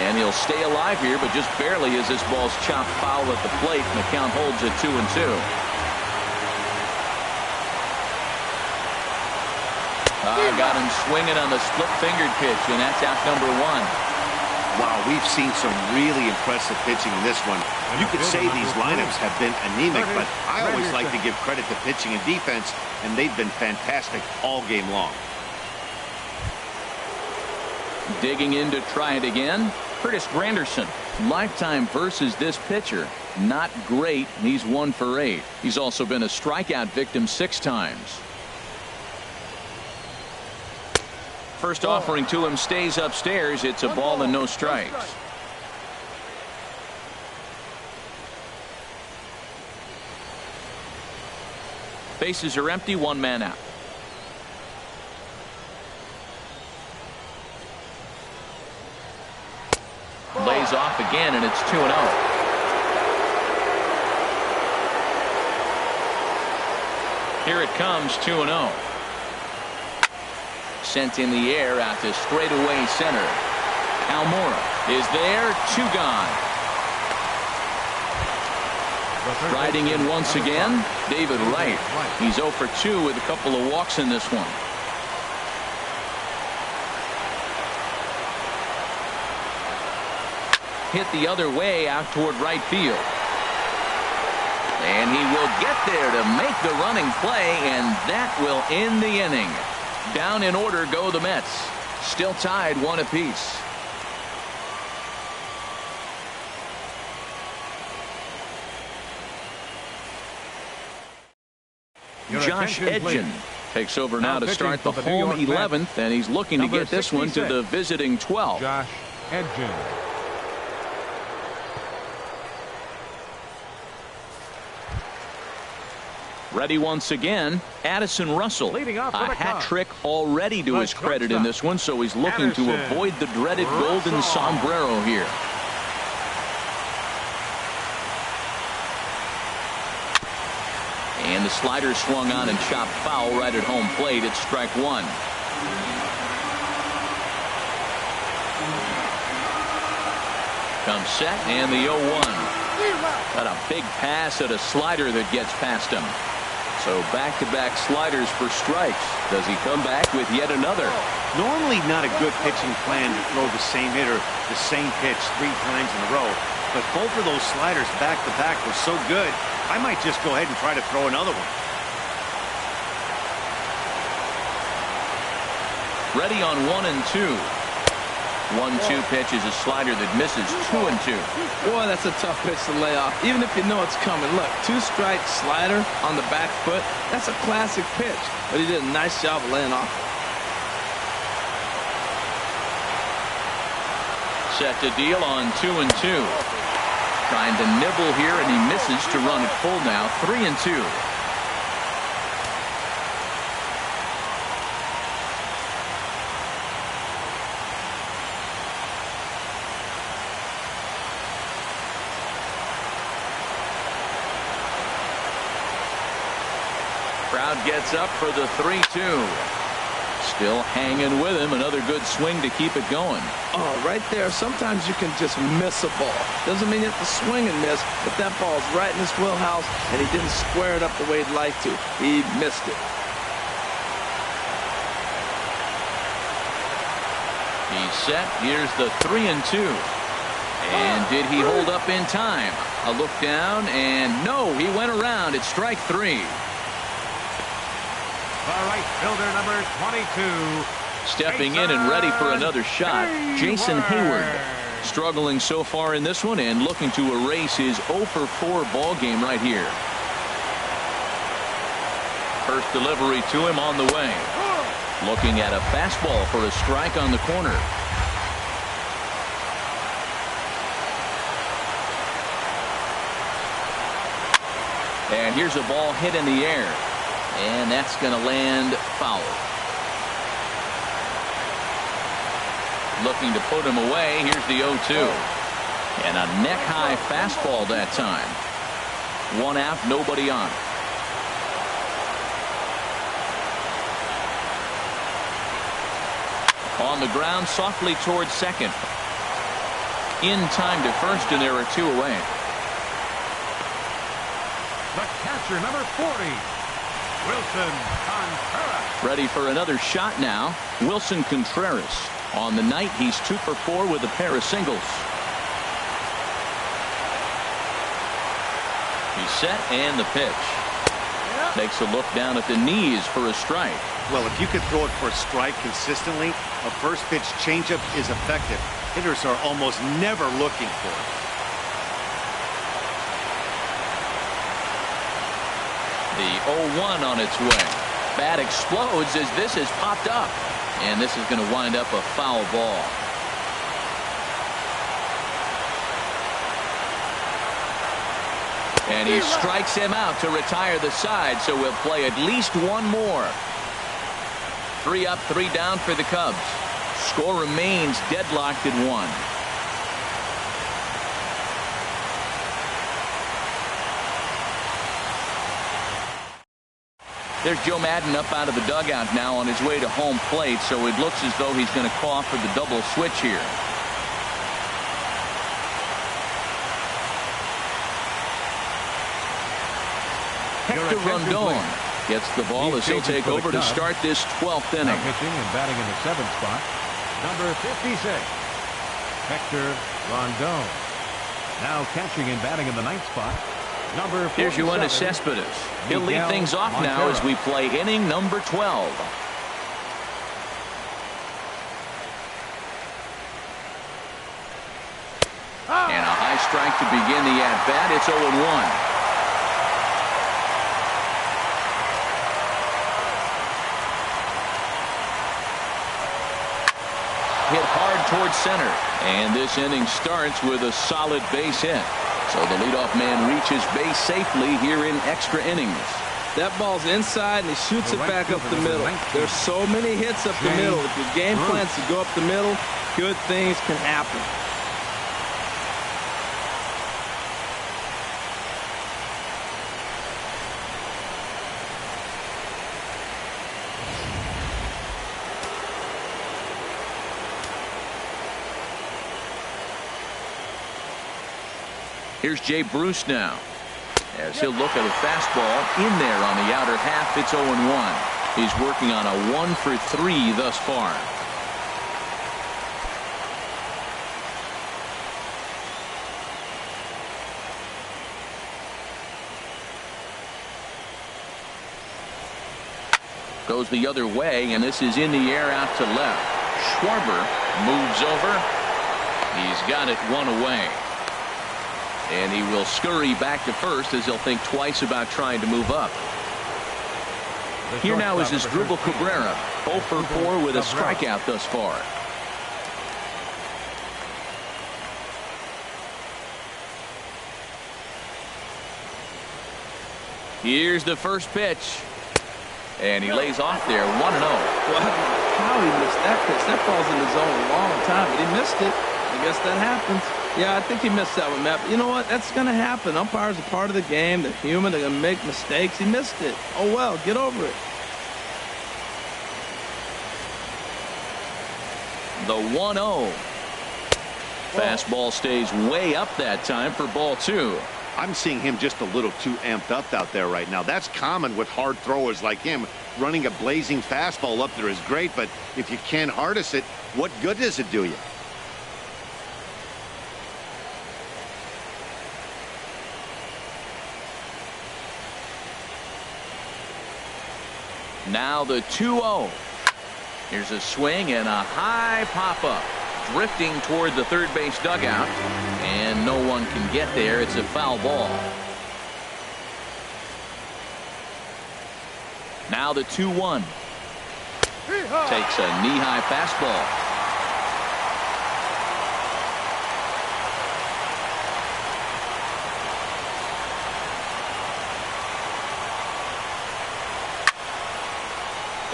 And he'll stay alive here, but just barely as this ball's chopped foul at the plate, and the count holds at 2-2. Got him swinging on the split-fingered pitch, and that's out number 1. Wow, we've seen some really impressive pitching in this one. You could say these lineups have been anemic, but I always like to give credit to pitching and defense, and they've been fantastic all game long. Digging in to try it again. Curtis Granderson. Lifetime versus this pitcher. Not great. He's 1 for 8. He's also been a strikeout victim 6 times. First offering to him stays upstairs. It's a ball and no strikes. Bases are empty. 1 man out. Lays off again, and it's 2-0. Here it comes, 2-0. Sent in the air out to straightaway center. Almora is there. 2 gone. Riding in once again, David Wright. He's 0 for 2 with a couple of walks in this one. Hit the other way out toward right field. And he will get there to make the running play, and that will end the inning. Down in order go the Mets. Still tied 1 apiece. Josh Edgen takes over now to start the home 11th, and he's looking to get this one to the visiting 12th. Josh Edgen. Ready once again, Addison Russell. A hat trick already to his credit in this one, so he's looking to avoid the dreaded golden sombrero here. And the slider swung on and chopped foul right at home plate. It's strike 1. Comes set, and the 0-1. Got a big pass at a slider that gets past him. So back-to-back sliders for strikes. Does he come back with yet another? Normally not a good pitching plan to throw the same hitter the same pitch 3 times in a row. But both of those sliders back-to-back were so good, I might just go ahead and try to throw another one. Ready on 1 and 2. 1-2 pitch is a slider that misses. 2-2. Boy, that's a tough pitch to lay off, even if you know it's coming. Look, 2-strike slider on the back foot. That's a classic pitch, but he did a nice job of laying off. Set to deal on 2-2. Trying to nibble here, and he misses to run it full now. 3-2. Crowd gets up for the 3-2. Still hanging with him. Another good swing to keep it going. Oh, right there. Sometimes you can just miss a ball. Doesn't mean you have to swing and miss, but that ball's right in his wheelhouse, and he didn't square it up the way he'd like to. He missed it. He's set. Here's the 3-2. And did he hold up in time? A look down, and no, he went around. It's strike 3. The right fielder, number 22. Stepping in and ready for another shot, Jason Hayward. Struggling so far in this one and looking to erase his 0-for-4 ball game right here. First delivery to him on the way. Looking at a fastball for a strike on the corner. And here's a ball hit in the air. And that's going to land foul. Looking to put him away. Here's the 0-2. And a neck-high fastball that time. 1 out, nobody on. On the ground, softly towards second. In time to first, and there are 2 away. The catcher, number 40. Wilson Contreras. Ready for another shot now. Wilson Contreras. On the night, he's 2-for-4 with a pair of singles. He's set, and the pitch. Takes a look down at the knees for a strike. Well, if you could throw it for a strike consistently, a first pitch changeup is effective. Hitters are almost never looking for it. The 0-1 on its way. Bat explodes as this has popped up. And this is going to wind up a foul ball. And he strikes him out to retire the side, so we'll play at least one more. 3 up, 3 down for the Cubs. Score remains deadlocked at 1. There's Joe Madden up out of the dugout now on his way to home plate, so it looks as though he's going to call for the double switch here. Hector Rondon gets the ball as he'll take over to start this 12th inning. Now pitching and batting in the 7th spot, number 56, Hector Rondon. Now catching and batting in the 9th spot, number 47. Here's Yoenis Cespedes. He'll lead things off now as we play inning number 12. And a high strike to begin the at-bat. It's 0-1. Hit hard towards center. And this inning starts with a solid base hit. So the leadoff man reaches base safely here in extra innings. That ball's inside, and he shoots it back up the middle. There's so many hits up the middle. If your game plan's to go up the middle, good things can happen. Here's Jay Bruce now, as he'll look at a fastball in there on the outer half. It's 0-1. He's working on a 1-for-3 thus far. Goes the other way, and this is in the air out to left. Schwarber moves over. He's got it one away. And he will scurry back to first as he'll think twice about trying to move up. Here now is his Drupal Cabrera, 0 for 4 with a strikeout thus far. Here's the first pitch. And he lays off there, 1-0. Wow, how he missed that pitch. That falls in the zone a long time, but he missed it. I guess that happens. Yeah, I think he missed that one, Matt. But you know what? That's going to happen. Umpires are part of the game. They're human. They're going to make mistakes. He missed it. Oh, well, get over it. The 1-0. Fastball stays way up that time for ball 2. I'm seeing him just a little too amped up out there right now. That's common with hard throwers like him. Running a blazing fastball up there is great, but if you can't harness it, what good does it do you? Now the 2-0. Here's a swing and a high pop-up. Drifting toward the third base dugout. And no one can get there. It's a foul ball. Now the 2-1. Takes a knee-high fastball.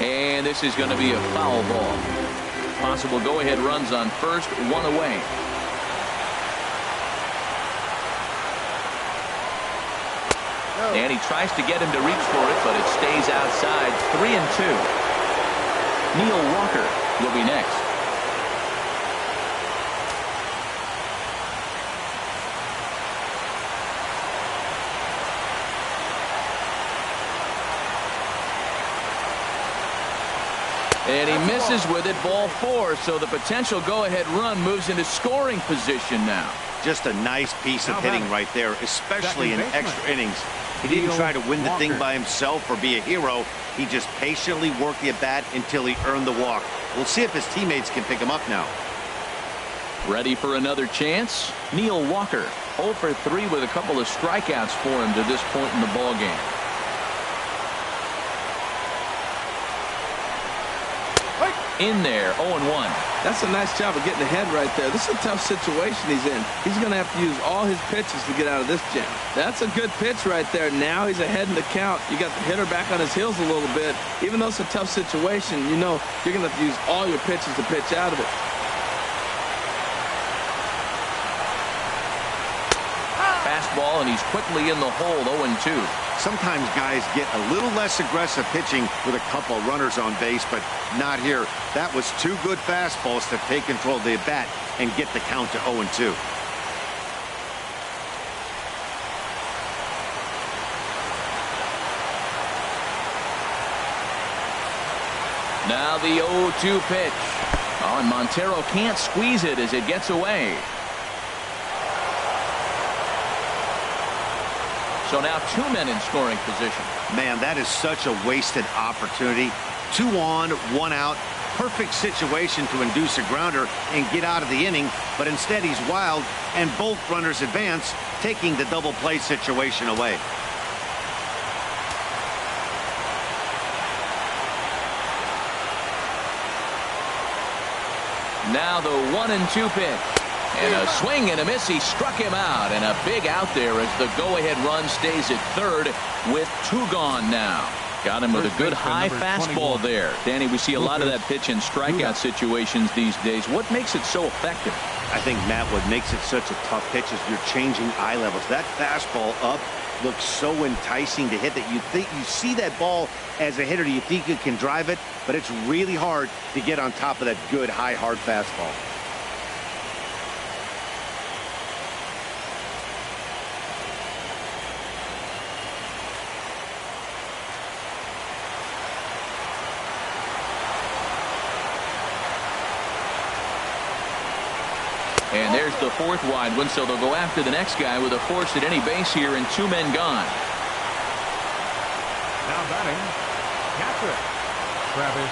And this is going to be a foul ball. Possible go-ahead runs on first, 1 away. And he tries to get him to reach for it, but it stays outside. 3-2. Neil Walker will be next. And he misses with it, ball 4. So the potential go-ahead run moves into scoring position now. Just a nice piece of hitting right there, especially in extra innings. He didn't try to win the thing by himself or be a hero. He just patiently worked the at-bat until he earned the walk. We'll see if his teammates can pick him up now. Ready for another chance? Neil Walker, 0 for 3 with a couple of strikeouts for him to this point in the ballgame. In there, 0-1. That's a nice job of getting ahead right there. This is a tough situation he's in. He's going to have to use all his pitches to get out of this jam. That's a good pitch right there. Now he's ahead in the count. You got the hitter back on his heels a little bit. Even though it's a tough situation, you know you're going to have to use all your pitches to pitch out of it. Fastball, and he's quickly in the hole, 0-2. Sometimes guys get a little less aggressive pitching with a couple of runners on base, but not here. That was 2 good fastballs to take control of the bat and get the count to 0-2. Now the 0-2 pitch. Oh, and Montero can't squeeze it as it gets away. So now 2 men in scoring position. Man, that is such a wasted opportunity. 2 on, 1 out. Perfect situation to induce a grounder and get out of the inning, but instead he's wild and both runners advance, taking the double play situation away. Now the 1-2 pitch. And a swing and a miss. He struck him out, and a big out there as the go-ahead run stays at third with 2 gone now. Got him with a good high fastball there. Danny, we see a lot of that pitch in strikeout situations these days. What makes it so effective? I think, Matt, what makes it such a tough pitch is you're changing eye levels. That fastball up looks so enticing to hit that you think you see that ball as a hitter. You think you can drive it, but it's really hard to get on top of that good high hard fastball. And there's the 4th wide one, so they'll go after the next guy with a force at any base here and 2 men gone. Now batting, catcher, Travis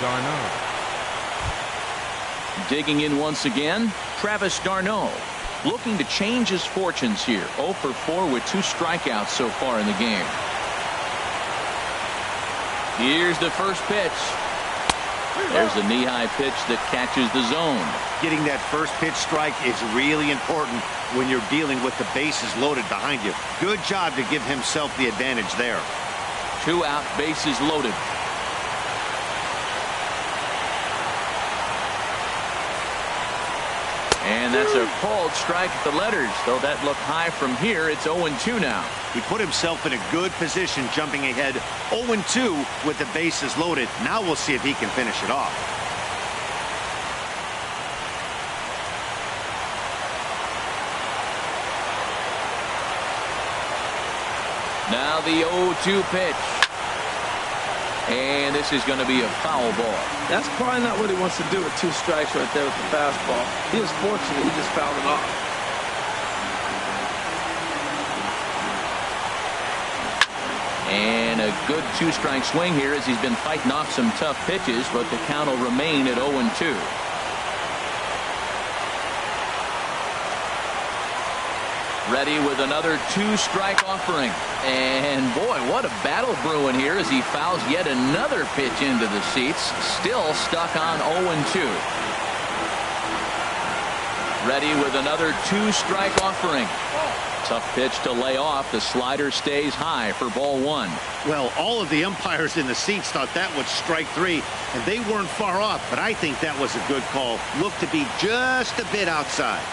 d'Arnaud. Digging in once again, Travis d'Arnaud. Looking to change his fortunes here. 0 for 4 with 2 strikeouts so far in the game. Here's the first pitch. There's a knee-high pitch that catches the zone. Getting that first pitch strike is really important when you're dealing with the bases loaded behind you. Good job to give himself the advantage there. 2 out, bases loaded. And that's a called strike at the letters. Though that looked high from here, it's 0-2 now. He put himself in a good position jumping ahead 0-2 with the bases loaded. Now we'll see if he can finish it off. Now the 0-2 pitch. And this is going to be a foul ball. That's probably not what he wants to do with 2 strikes right there with the fastball. He was fortunate he just fouled it off. And a good 2-strike swing here as he's been fighting off some tough pitches, but the count will remain at 0-2. Ready with another 2-strike offering. And boy, what a battle brewing here as he fouls yet another pitch into the seats. Still stuck on 0-2. Ready with another 2-strike offering. Tough pitch to lay off. The slider stays high for ball 1. Well, all of the umpires in the seats thought that was strike 3, and they weren't far off, but I think that was a good call. Looked to be just a bit outside.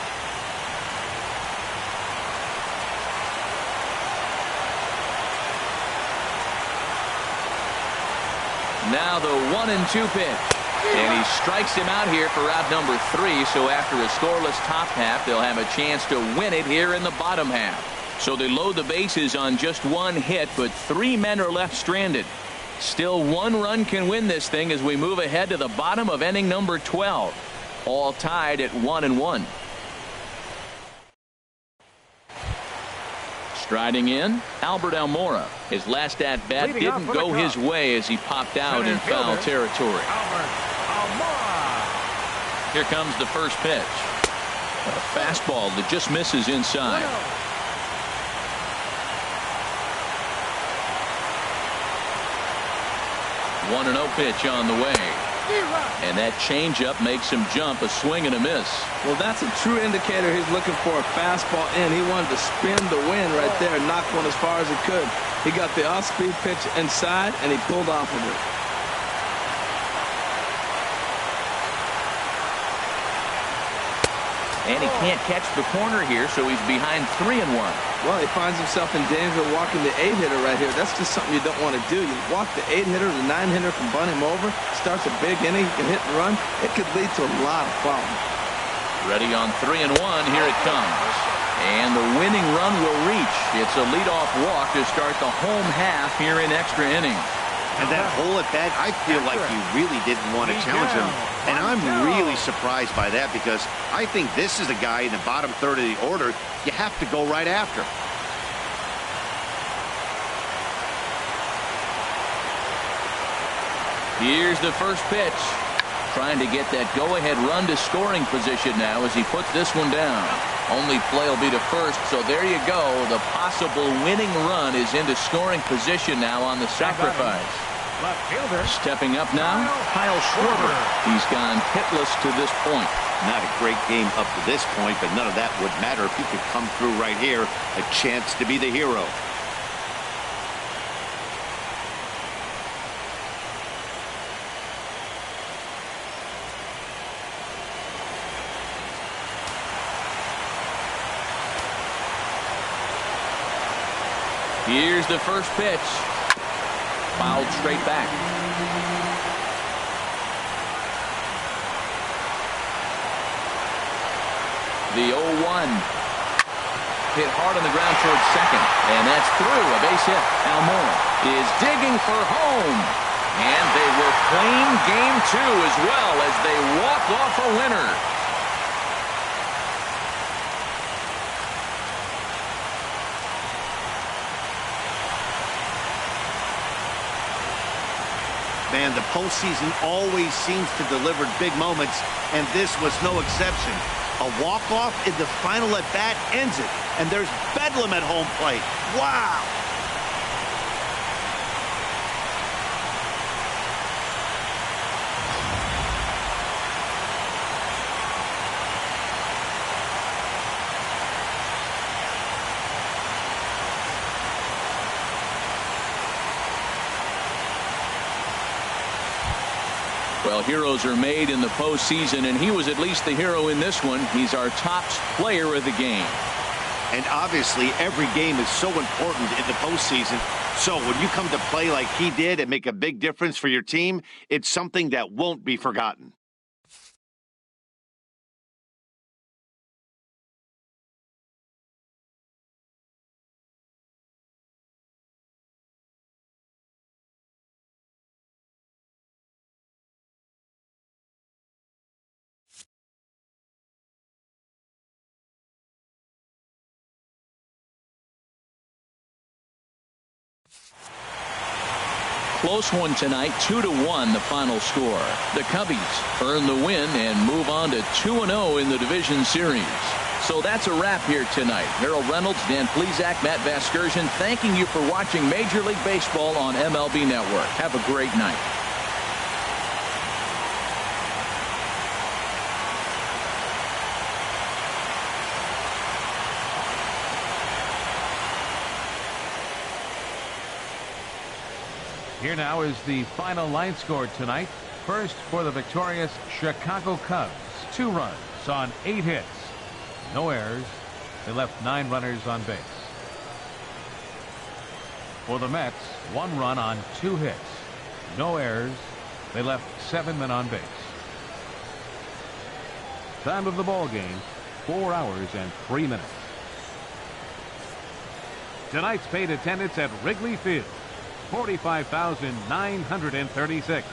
Now the 1-2 pitch. And he strikes him out here for out number 3. So after a scoreless top half, they'll have a chance to win it here in the bottom half. So they load the bases on just 1 hit, but 3 men are left stranded. Still 1 run can win this thing as we move ahead to the bottom of inning number 12. All tied at 1-1. Striding in, Albert Almora. His last at-bat didn't go his way as he popped out in foul territory. Here comes the first pitch. A fastball that just misses inside. 1-0 pitch on the way. And that changeup makes him jump, a swing and a miss. Well, that's a true indicator he's looking for a fastball in. He wanted to spin the wind right there and knock one as far as he could. He got the off-speed pitch inside, and he pulled off of it. And he can't catch the corner here, so he's behind 3-1. Well, he finds himself in danger of walking the 8-hitter right here. That's just something you don't want to do. You walk the 8-hitter, the 9-hitter can bunt him over. Starts a big inning, he can hit and run. It could lead to a lot of problems. Ready on 3-1, here it comes. And the winning run will reach. It's a leadoff walk to start the home half here in extra innings. And that hole at bat, I feel like he really didn't want to challenge him. And I'm really surprised by that because I think this is a guy in the bottom third of the order you have to go right after. Here's the first pitch. Trying to get that go-ahead run to scoring position now as he puts this one down. Only play will be to first, so there you go. The possible winning run is into scoring position now on the sacrifice. Left fielder. Stepping up now, Kyle Schwarber. He's gone hitless to this point. Not a great game up to this point, but none of that would matter if he could come through right here. A chance to be the hero. Here's the first pitch. Fouled straight back. The 0-1. Hit hard on the ground towards second. And that's through. A base hit. Almora is digging for home. And they will claim game 2 as well as they walk off a winner. Man, the postseason always seems to deliver big moments, and this was no exception. A walk-off in the final at-bat ends it, and there's bedlam at home plate. Wow! Well, heroes are made in the postseason, and he was at least the hero in this one. He's our top player of the game. And obviously, every game is so important in the postseason. So when you come to play like he did and make a big difference for your team, it's something that won't be forgotten. Close one tonight, 2-1 the final score. The Cubbies earn the win and move on to 2-0 in the division series. So that's a wrap here tonight. Harold Reynolds, Dan Plesac, Matt Vasgersian, thanking you for watching Major League Baseball on MLB Network. Have a great night. Here now is the final line score tonight. First for the victorious Chicago Cubs. 2 runs on 8 hits. No errors. They left 9 runners on base. For the Mets, 1 run on 2 hits. No errors. They left 7 men on base. Time of the ball game, 4 hours and 3 minutes. Tonight's paid attendance at Wrigley Field, 45,936.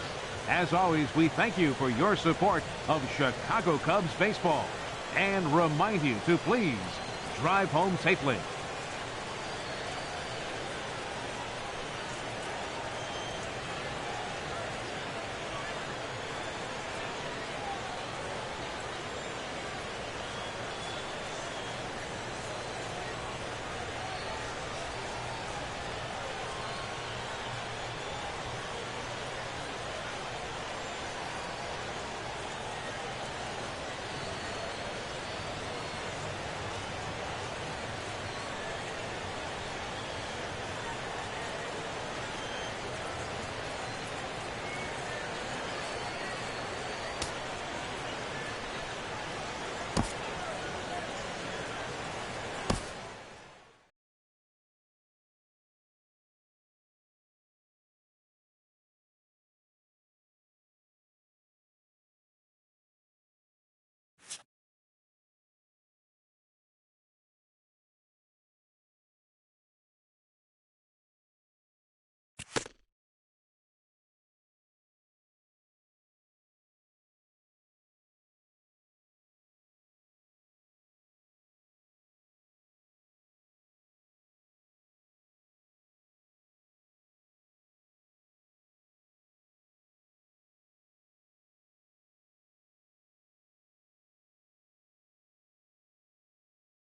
As always, we thank you for your support of Chicago Cubs baseball and remind you to please drive home safely.